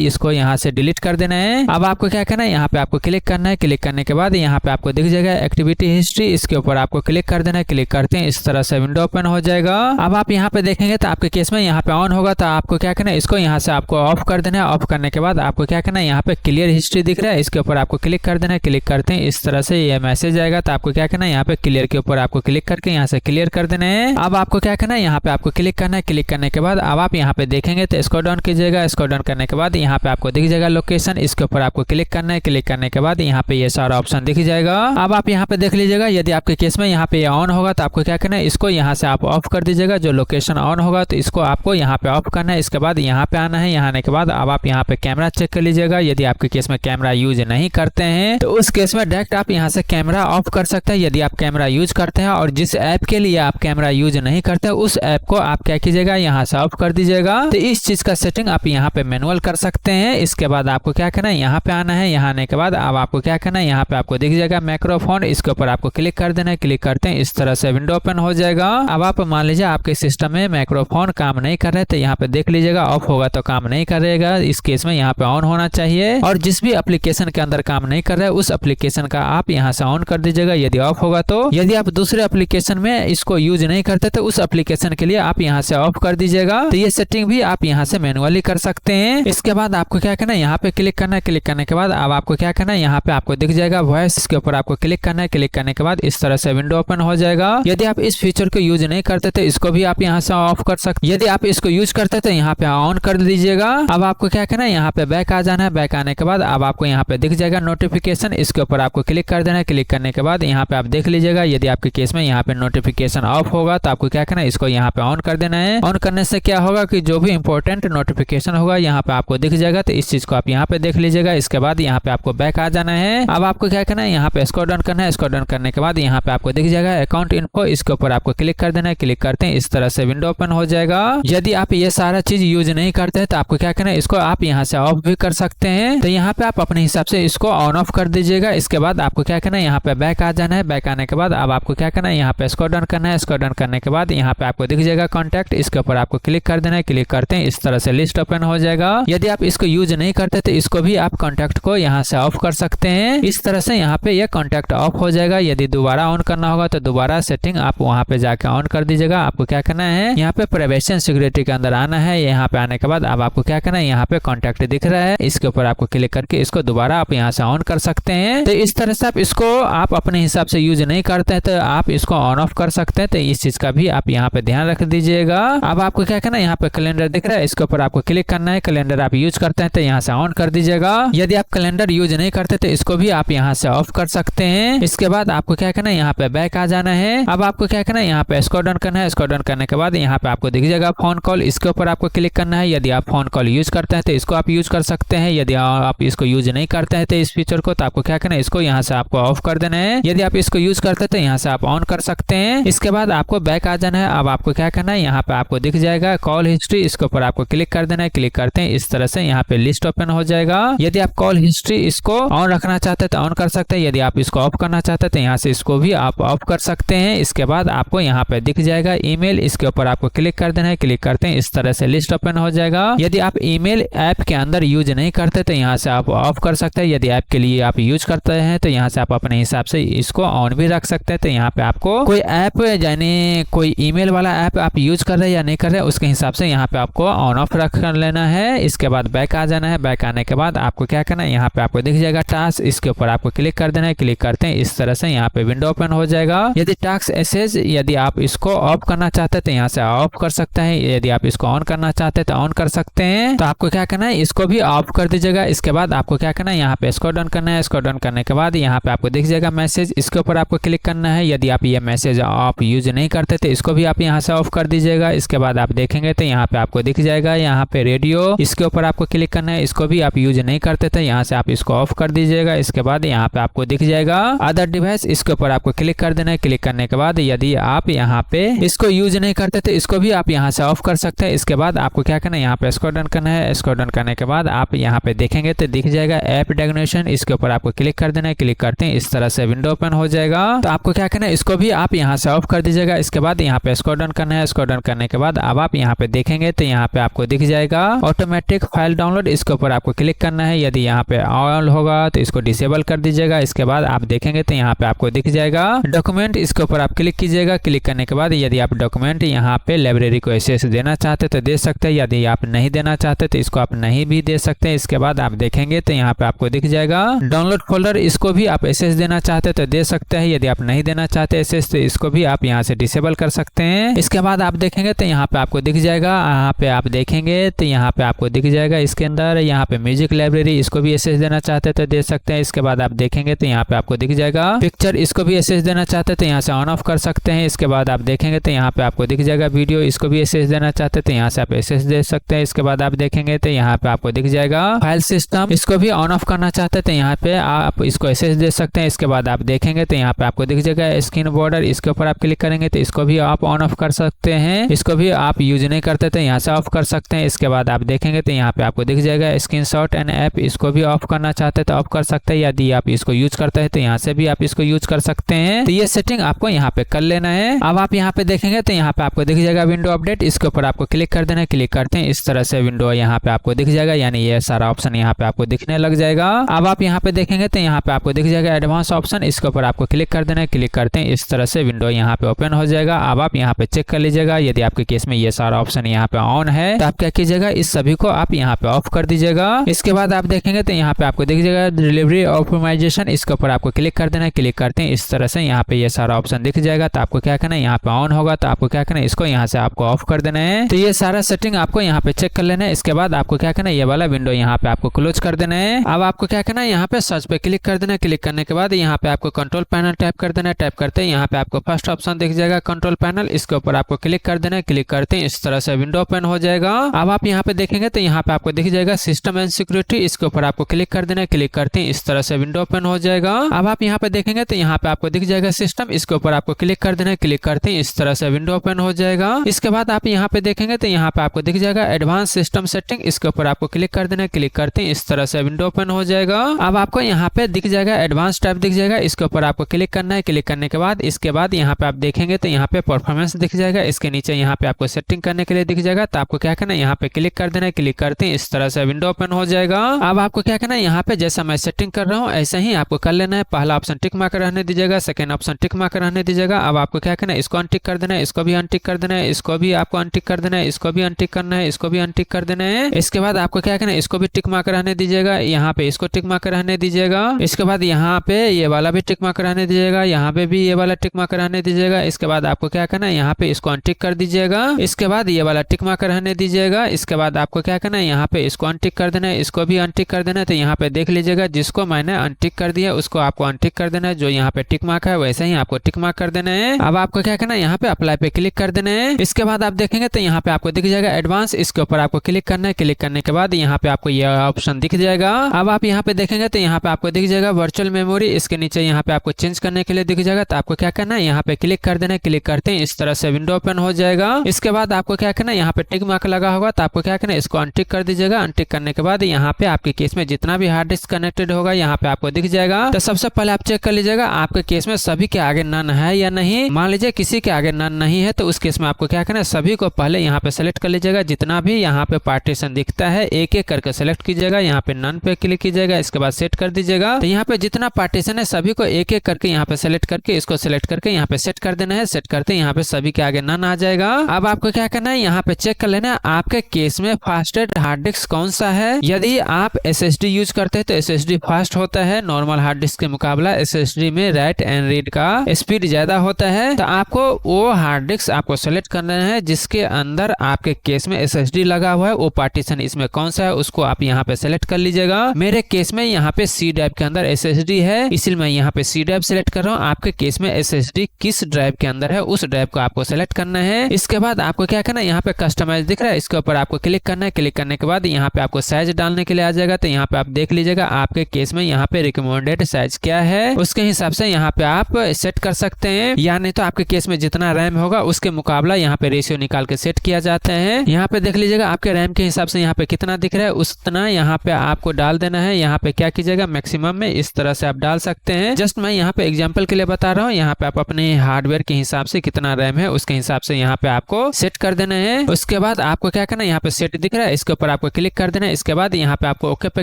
इसको यहाँ से डिलीट कर देना है। अब आपको क्या करना है, यहाँ पे आपको क्लिक करना है। क्लिक करने के बाद यहाँ पे आपको दिख जाएगा एक्टिविटी हिस्ट्री, इसके ऊपर आपको क्लिक कर देना है। क्लिक करते हैं इस तरह से विंडो ओपन हो जाएगा। अब आप यहाँ पे देखेंगे तो आपके केस में यहाँ पे ऑन होगा तो आपको क्या करना है, इसको यहाँ से आपको ऑफ कर देना है। ऑफ करने के बाद आपको क्या करना है, यहाँ पे क्लियर हिस्ट्री दिख रहा है, इसके ऊपर आपको क्लिक कर देना है। क्लिक करते हैं इस तरह से ये मैसेज आएगा तो आपको क्या करना है, यहाँ पे क्लियर के ऊपर आपको क्लिक करके यहाँ से क्लियर कर देना है। अब आपको क्या करना है, यहाँ पे आपको क्लिक करना है। क्लिक करने के बाद अब आप यहाँ पे देखेंगे तो स्क्रॉल डाउन कीजिएगा। स्क्रॉल डाउन करने के बाद यहाँ पे आपको दिख जाएगा लोकेशन, इसके ऊपर आपको क्लिक करना है। क्लिक करने के बाद यहाँ पे ये सारा ऑप्शन दिख जाएगा। अब आप यहाँ पे देख लीजिएगा यदि आपके केस में यहाँ पे ये ऑन होगा तो आपको क्या करना है, इसको यहाँ से आप ऑफ कर दीजिएगा। जो लोकेशन ऑन होगा तो इसको आपको यहाँ पे ऑफ करना है। इसके बाद यहाँ पे आना है। यहाँ आने के बाद अब आप यहाँ पे कैमरा चेक कर लीजिएगा। यदि आपके केस में कैमरा यूज नहीं करते हैं तो उस केस में डायरेक्ट आप यहाँ से कैमरा ऑफ कर सकते हैं। यदि आप कैमरा यूज करते हैं और जिस ऐप के लिए आप कैमरा यूज नहीं करते उस ऐप को आप क्या कीजिएगा, यहाँ से ऑफ कर दीजिएगा। तो इस चीज का सेटिंग आप यहाँ पे मैनुअल कर सकते हैं। इसके बाद आपको क्या करना है, यहाँ पे आना है। यहाँ आने के बाद अब आपको क्या करना है, यहाँ पे आपको दिख जाएगा माइक्रोफोन, इसके ऊपर आपको क्लिक कर देना है। क्लिक करते हैं इस तरह से विंडो ओपन हो जाएगा। अब आप मान लीजिए आपके सिस्टम में माइक्रोफोन काम नहीं कर रहे तो यहाँ पे देख लीजिएगा ऑफ होगा तो काम नहीं करेगा। इस केस में यहाँ पे ऑन होना चाहिए और जिस भी एप्लीकेशन के अंदर काम नहीं कर रहा है उस एप्लीकेशन का आप यहाँ से ऑन कर दीजिएगा यदि ऑफ होगा तो। यदि आप दूसरे एप्लीकेशन में इसको यूज नहीं करते तो उस एप्लीकेशन के लिए आप यहाँ से ऑफ कर दीजिएगा। तो ये सेटिंग भी आप यहाँ से मैनुअली कर सकते हैं। इसके बाद आपको क्या करना है, यहाँ पे क्लिक करना है। क्लिक करने के बाद अब आपको क्या करना है, यहाँ पे आपको दिख जाएगा वॉइस, इसके ऊपर आपको क्लिक करना है। क्लिक करने के बाद इस तरह से विंडो ओपन हो जाएगा। यदि आप इस फीचर को यूज नहीं करते तो इसको भी आप यहाँ से ऑफ कर सकते। यदि आप इसको यूज करते तो यहाँ पे ऑन कर दीजिएगा। अब आपको क्या करना है, यहाँ पे बैक आ जाना है। बैक आने के बाद अब आपको यहाँ पे दिख जाएगा नोटिफिकेशन, इसके ऊपर आपको क्लिक कर देना है। क्लिक करने के बाद यहाँ पे आप देख लीजिएगा यदि आपके केस में यहाँ पे नोटिफिकेशन ऑफ होगा तो आपको क्या करना है, इसको यहाँ पे ऑन कर देना है। ऑन करने से क्या होगा कि जो भी इंपॉर्टेंट नोटिफिकेशन होगा यहाँ पे आपको दिख जाएगा। तो इस चीज को आप यहाँ पे देख लीजिएगा। इसके बाद यहाँ पे आपको बैक आ जाना है। अब आपको क्या करना है, यहाँ पे स्क्रॉल डाउन करना है। स्क्रॉल डाउन करने के बाद यहाँ पे आपको दिख जाएगा अकाउंट इन्फो, इसके ऊपर आपको क्लिक कर देना है। क्लिक करते हैं इस तरह से विंडो ओपन हो जाएगा। यदि आप ये सारा चीज यूज नहीं करते हैं तो आपको क्या करना है, इसको आप यहाँ से ऑफ भी कर सकते हैं। तो यहाँ पे आप अपने हिसाब से इसको ऑन ऑफ कर दीजिएगा। इसके बाद आपको क्या करना है, यहाँ पे बैक आ जाना है। बैक आने के बाद अब आपको क्या करना है, यहाँ पे स्क्रॉल डाउन करना है। स्क्रॉल डाउन करने के बाद यहाँ पे आपको दिख जाएगा कॉन्टैक्ट, इसके ऊपर आपको क्लिक कर देना है। क्लिक करते हैं इस तरह से लिस्ट ओपन हो जाएगा। यदि आप इसको यूज नहीं करते तो इसको भी आप कॉन्टैक्ट को यहाँ से ऑफ कर सकते हैं। इस तरह से यहाँ पे ये कॉन्टैक्ट ऑफ हो जाएगा। यदि दोबारा ऑन करना होगा तो दोबारा सेटिंग आप वहाँ पे जाके ऑन कर दीजिएगा। आपको क्या करना है, यहाँ पे प्राइवेसी एंड सिक्योरिटी के अंदर आना है। यहाँ पे आने के बाद अब आपको क्या करना है, यहाँ पे कॉन्टैक्ट दिख रहा है, इसके ऊपर आपको क्लिक करके इसको दोबारा आप यहाँ से ऑन कर सकते हैं। तो इस तरह से आप इसको आप अपने हिसाब से यूज नहीं करते हैं तो आप इसको ऑन ऑफ कर सकते हैं। तो इस चीज का भी आप यहाँ पे ध्यान रख दीजिएगा। अब आपको क्या करना है, यहाँ पे कैलेंडर दिख रहा है, इसके ऊपर आपको क्लिक करना है। कैलेंडर आप यूज करते हैं तो यहाँ से ऑन कर दीजिएगा। यदि आप कैलेंडर यूज नहीं करते तो इसको भी आप यहाँ से ऑफ कर सकते हैं। इसके बाद आपको क्या करना है, यहाँ पे बैक आ जाना है। अब आपको क्या करना है, यहाँ पे स्क्रॉल डाउन करना है। स्क्रॉल डाउन करने के बाद यहाँ पे आपको दिख जाएगा फोन कॉल, इसके ऊपर आपको क्लिक करना है। यदि आप फोन कॉल यूज करते हैं तो इसको आप यूज कर सकते हैं। यदि आप इसको यूज नहीं करते हैं तो इस फीचर को, तो आपको क्या करना है, इसको यहाँ से आपको ऑफ कर देना है। यदि आप इसको यूज करते हैं तो यहाँ से आप ऑन कर सकते हैं। इसके बाद आपको बैक आ जाना है। अब आपको क्या करना है, यहाँ पे आपको दिख जाएगा कॉल हिस्ट्री, इसके ऊपर आपको क्लिक कर देना है। क्लिक करते हैं इस तरह से यहाँ पे लिस्ट ओपन हो जाएगा। यदि आप कॉल हिस्ट्री इसको ऑन रखना चाहते हैं तो ऑन कर सकते हैं। यदि आप इसको ऑफ करना चाहते हैं तो यहाँ से इसको भी आप ऑफ कर सकते हैं। इसके बाद आपको यहाँ पे दिख जाएगा ईमेल, इसके ऊपर आपको क्लिक कर देना है। क्लिक करते हैं इस तरह से लिस्ट ओपन हो जाएगा। यदि आप ईमेल ऐप के अंदर यूज नहीं करते तो यहाँ से आप ऑफ कर सकते हैं। यदि ऐप के लिए आप यूज करते हैं तो यहाँ से आप अपने हिसाब से इसको ऑन भी रख सकते हैं। तो यहाँ पे आपको कोई ऐप यानी कोई ईमेल वाला ऐप आप यूज कर रहे हैं या नहीं कर रहे हैं उसके हिसाब से यहाँ पे आपको ऑन ऑफ रख कर लेना है। इसके बाद बैक आ जाना है। बैक आने के बाद आपको क्या करना है, यहाँ पे आपको दिख जाएगा टास्क, इसके ऊपर आपको क्लिक कर देना है। क्लिक करते हैं इस तरह से यहाँ पे विंडो ओपन हो जाएगा। यदि टास्क एसेज यदि आप इसको ऑफ करना चाहते हैं तो यहाँ से ऑफ कर सकते हैं। यदि आप इसको ऑन करना चाहते हैं तो ऑन कर सकते हैं। तो आपको क्या करना है, इसको भी ऑफ कर दीजिएगा। इसके बाद आपको क्या करना है, यहाँ पे स्क्रॉल डाउन करना है। स्क्रॉल डाउन करने के बाद यहाँ पे आपको दिख जाएगा मैसेज, इसके ऊपर आपको क्लिक करना है। यदि आप ये मैसेज आप यूज नहीं करते तो इसको भी आप यहाँ से ऑफ कर दीजिएगा। इसके बाद आप देखेंगे तो यहाँ पे आपको दिख जाएगा यहाँ पे रेडियो, इसके ऊपर आपको क्लिक करना है। इसको भी आप यूज नहीं करते थे, यहाँ से आप इसको ऑफ कर दीजिएगा। इसके बाद यहाँ पे आपको दिख जाएगा अदर डिवाइस, इसके ऊपर आपको क्लिक कर देना है। क्लिक करने के बाद यदि आप यहाँ पे इसको यूज नहीं करते थे इसको भी आप यहाँ से ऑफ कर सकते हैं। इसके बाद आपको क्या करना है, यहाँ पे स्क्रॉल डाउन करना है। स्क्रॉल डाउन करने के बाद आप यहाँ पे देखेंगे तो दिख जाएगा ऐप डेफिनेशन, इसके ऊपर आपको क्लिक कर देना है। क्लिक करते हैं इस तरह से विंडो ओपन हो जाएगा। तो आपको क्या करना है, इसको भी आप यहाँ से ऑफ कर दीजिएगा। इसके बाद यहाँ पे स्क्रॉल डाउन करना है। स्क्रॉल डाउन करने के बाद अब आप यहाँ पे देखेंगे तो यहाँ पे आपको दिख जाएगा ऑटोमेटिक फाइल डाउनलोड, इसके ऊपर आपको क्लिक करना है। यदि यहाँ पे ऑन होगा तो इसको डिसेबल कर दीजिएगा। इसके बाद आप देखेंगे तो यहाँ पे आपको दिख जाएगा डॉक्यूमेंट, इसके ऊपर आप क्लिक कीजिएगा। क्लिक करने के बाद यदि आप डॉक्यूमेंट यहाँ पे लाइब्रेरी को एक्सेस देना चाहते तो दे सकते हैं, यदि आप नहीं देना चाहते तो इसको आप नहीं भी दे सकते हैं। इसके बाद आप देखेंगे तो यहाँ पे आपको दिख जाएगा डाउनलोड फोल्डर, इसको भी आप एक्सेस देना चाहते तो दे सकते हैं, यदि आप नहीं देना चाहते एक्सेस तो इसको भी आप यहाँ से डिसेबल कर सकते हैं। इसके बाद आप देखेंगे तो यहाँ पे आपको दिख जाएगा, यहाँ पे आप देखेंगे तो यहाँ पे आपको दिख जाएगा इसके अंदर यहाँ पे म्यूजिक लाइब्रेरी, इसको भी एक्सेस देना चाहते तो दे सकते हैं। इसके बाद आप देखेंगे तो यहाँ पे आपको दिख जाएगा पिक्चर, इसको भी एक्सेस देना चाहते तो यहाँ से ऑन ऑफ कर सकते हैं। इसके बाद आप देखेंगे तो यहाँ पे आपको दिख जाएगा वीडियो, इसको भी एक्सेस देना चाहते तो यहाँ से आप एक्सेस दे सकते हैं। इसके बाद आप देखेंगे तो यहाँ पे आपको दिख जाएगा फाइल सिस्टम, इसको भी ऑन ऑफ करना चाहते तो यहाँ पे आप इसको एक्सेस दे सकते हैं। इसके बाद आप देखेंगे तो यहाँ पे आपको दिख जाएगा स्क्रीन बॉर्डर, इसके ऊपर आप क्लिक करेंगे तो इसको भी आप ऑन ऑफ कर सकते हैं। इसको भी आप यूज नहीं करते तो यहाँ से ऑफ कर सकते हैं। इसके बाद आप देखेंगे तो यहाँ पे आपको दिख जाएगा स्क्रीनशॉट एंड ऐप, इसको भी ऑफ करना चाहते तो ऑफ कर सकते हैं, यदि आप इसको यूज करते हैं तो यहाँ से भी आप इसको यूज कर सकते हैं। तो ये सेटिंग आपको यहाँ पे कर लेना है। अब आप यहाँ पे देखेंगे तो यहाँ पे आपको दिख जाएगा विंडो अपडेट, इसके ऊपर आपको क्लिक कर देना है। क्लिक करते हैं इस तरह से विंडो यहाँ पे आपको दिख जाएगा, यानी ये सारा ऑप्शन यहाँ पे आपको दिखने लग जाएगा। अब आप यहाँ पे देखेंगे तो यहाँ पे आपको दिख जाएगा एडवांस ऑप्शन, इसके ऊपर आपको क्लिक कर देना है। क्लिक करते हैं इस तरह से विंडो यहाँ पे ओपन हो जाएगा। अब आप यहाँ पे चेक कर लीजिएगा, यदि आपके केस में ये सारा ऑप्शन यहाँ पे ऑन है तो आप क्या कीजिएगा, इस सभी को आप यहाँ पे ऑफ कर दीजिएगा। इसके बाद आप देखेंगे तो यहाँ पे आपको दिख जाएगा डिलीवरी ऑप्टिमाइजेशन, इसके ऊपर आपको क्लिक कर देना है। क्लिक करते हैं इस तरह से यहाँ पे ये सारा ऑप्शन दिख जाएगा। तो आपको क्या करना है, यहाँ पे ऑन होगा तो आपको क्या करना है, इसको यहाँ से आपको ऑफ कर देना है। तो ये सारा सेटिंग आपको यहाँ पे चेक कर लेना है। इसके बाद आपको क्या करना है, ये वाला विंडो यहाँ पे आपको क्लोज कर देना है। अब आपको क्या करना है, यहाँ पे सर्च पे क्लिक कर देना है। क्लिक करने के बाद यहाँ पे आपको कंट्रोल पैनल टैप कर देना है। टैप करते हैं यहाँ पे आपको फर्स्ट ऑप्शन दिख जाएगा कंट्रोल पैनल, इसके ऊपर आपको क्लिक कर देना है। क्लिक करते हैं इस तरह से विंडो ओपन हो जाएगा। अब आप यहाँ पे देखेंगे तो यहाँ पे आपको दिख जाएगा सिस्टम एंड सिक्योरिटी, इसके ऊपर आपको क्लिक कर देना है। क्लिक करते हैं इस तरह से विंडो ओपन हो जाएगा। अब आप यहाँ पे देखेंगे तो यहाँ पे आपको दिख जाएगा सिस्टम, इसके ऊपर आपको क्लिक कर देना है। क्लिक करते हैं इस तरह से विंडो ओपन हो जाएगा। इसके बाद आप यहाँ पे देखेंगे तो यहाँ पे आपको दिख जाएगा एडवांस सिस्टम सेटिंग, इसके ऊपर आपको क्लिक कर देना है। क्लिक करते हैं इस तरह से विंडो ओपन हो जाएगा। अब आपको यहाँ पे दिख जाएगा एडवांस टैब दिख जाएगा, इसके ऊपर आपको क्लिक करना है। क्लिक करने के बाद इसके बाद यहाँ पे आप देखेंगे तो यहाँ पे परफॉर्मेंस दिख जाएगा, इसके नीचे यहाँ पे आपको सेटिंग करने के लिए दिख जाएगा। तो आपको क्या करना है, यहाँ पे क्लिक कर देना है। क्लिक करते हैं इस तरह से विंडो ओपन हो जाएगा। अब आपको क्या करना है, यहाँ पे जैसा मैं सेटिंग कर रहा हूँ ऐसा ही आपको कर लेना है। पहला ऑप्शन टिक मार्क रहने दीजिएगा, सेकंड ऑप्शन टिक मार्क रहने दीजिएगा। अब आपको क्या करना है, इसको अनटिक कर देना है, इसको भी अनटिक कर देना है, इसको भी आपको अनटिक कर देना है, इसको भी अनटिक करना है, इसको भी अनटिक कर देना है। इसके बाद आपको क्या करना है, इसको भी टिक मार्क रहने दीजिएगा, यहाँ पे इसको टिक मार्क रहने दीजिएगा। इसके बाद यहाँ पे ये वाला भी टिक मार्क रहने दीजिएगा, यहाँ पे भी ये वाला टिक मार्क रहने दीजिएगा। इसके बाद आपको क्या करना है, यहाँ पे इसको अनटिक कर दीजिएगा। इसके बाद ये वाला टिक मार्क रहने दीजिएगा। इसके बाद आपको क्या करना है, यहाँ पे इसको अनटिक कर देना है, इसको भी अनटिक कर देना है। तो यहाँ पे देख लीजिएगा जिसको मैंने अनटिक कर दिया उसको आपको अनटिक कर देना है, जो यहाँ पे टिक मार्क है वैसे ही आपको टिक मार्क कर देना है। अब आपको क्या करना है, यहाँ पे अप्लाई पे क्लिक कर देना है। इसके बाद आप देखेंगे तो यहाँ पे आपको दिख जाएगा एडवांस, इसके ऊपर आपको क्लिक करना है। क्लिक करने के बाद यहाँ पे आपको ये ऑप्शन दिख जाएगा। अब आप यहाँ पे देखेंगे तो यहाँ पे आपको दिख जाएगा वर्चुअल मेमोरी, इसके नीचे यहाँ पे आपको चेंज करने के लिए दिख जाएगा। तो आपको क्या करना है, यहाँ पे क्लिक कर देना है। क्लिक करते हैं इस तरह से विंडो ओपन हो जाएगा। इसके बाद आपको क्या करना है, यहाँ पे टिक मार्क लगा होगा तो आपको क्या करना है, इसको अनटिक कर दीजिएगा। अनटिक करने के बाद यहाँ पे आपके केस में जितना भी हार्ड डिस्क कनेक्टेड होगा यहाँ पे आपको दिख जाएगा। तो सबसे पहले आप चेक कर लीजिएगा आपके केस में सभी के आगे नन है या नहीं। मान लीजिए किसी के आगे नन नहीं है तो उस केस में आपको क्या करना है, सभी को पहले यहाँ पे सेलेक्ट कर लीजिएगा। जितना भी यहाँ पे पार्टीशन दिखता है एक एक करके सेलेक्ट कीजिएगा। यहाँ पे नन पे क्लिक कीजिएगा, इसके बाद सेट कर दीजिएगा। तो यहाँ पे जितना पार्टीशन है सभी को एक एक करके यहाँ पे सेलेक्ट करके इसको सेलेक्ट करके यहाँ पे सेट कर देना है। सेट करते यहाँ पे सभी के आगे नन आ जाएगा। अब आपको क्या करना है, यहाँ पे चेक कर लेना है आपके केस में फास्टेस्ट हार्ड डिस्क कौन सा है। यदि आप SSD यूज करते हैं तो SSD फास्ट होता है, नॉर्मल हार्ड डिस्क के मुकाबला SSD में राइट एंड रीड का स्पीड ज्यादा होता है। तो आपको वो हार्ड डिस्क आपको सेलेक्ट करना है जिसके अंदर आपके केस में SSD लगा हुआ है, वो पार्टीशन इसमें कौन सा है उसको आप यहाँ पे सेलेक्ट कर लीजिएगा। मेरे केस में यहाँ पे C ड्राइव के अंदर SSD है, इसलिए मैं यहाँ पे सी ड्राइव सेलेक्ट कर रहा हूँ। आपके केस में SSD किस ड्राइव के अंदर है उस ड्राइव को आपको सेलेक्ट करना है। इसके बाद आपको क्या करना है, यहाँ पे कस्टमाइज दिख रहा है, इसके ऊपर आपको क्लिक करना है। क्लिक करने के बाद यहाँ पे आपको साइज डालने के लिए आ जाएगा। तो यहाँ पे आप देख लीजिएगा आपके केस में यहाँ पे रिकमेंडेड साइज क्या है, उसके हिसाब से यहाँ पे आप सेट कर सकते हैं, या नहीं तो आपके केस में जितना रैम होगा उसके मुकाबला यहाँ पे रेशियो निकाल के सेट किया जाता है। यहाँ पे देख लीजिएगा आपके रैम के हिसाब से यहाँ पे कितना दिख रहा है उतना यहाँ पे आपको डाल देना है। यहाँ पे क्या कीजिएगा, मैक्सिमम में इस तरह से आप डाल सकते हैं। जस्ट मैं यहाँ पे एग्जांपल के लिए बता रहा हूँ। यहाँ पे आप अपने हार्डवेयर के हिसाब से कितना रैम है उसके हिसाब से यहाँ पे आपको सेट कर देना है। उसके बाद आपको क्या करना है, यहाँ पे सेट दिख रहा है, इसके ऊपर आपको क्लिक कर देना है। इसके बाद यहाँ पे आपको ओके पे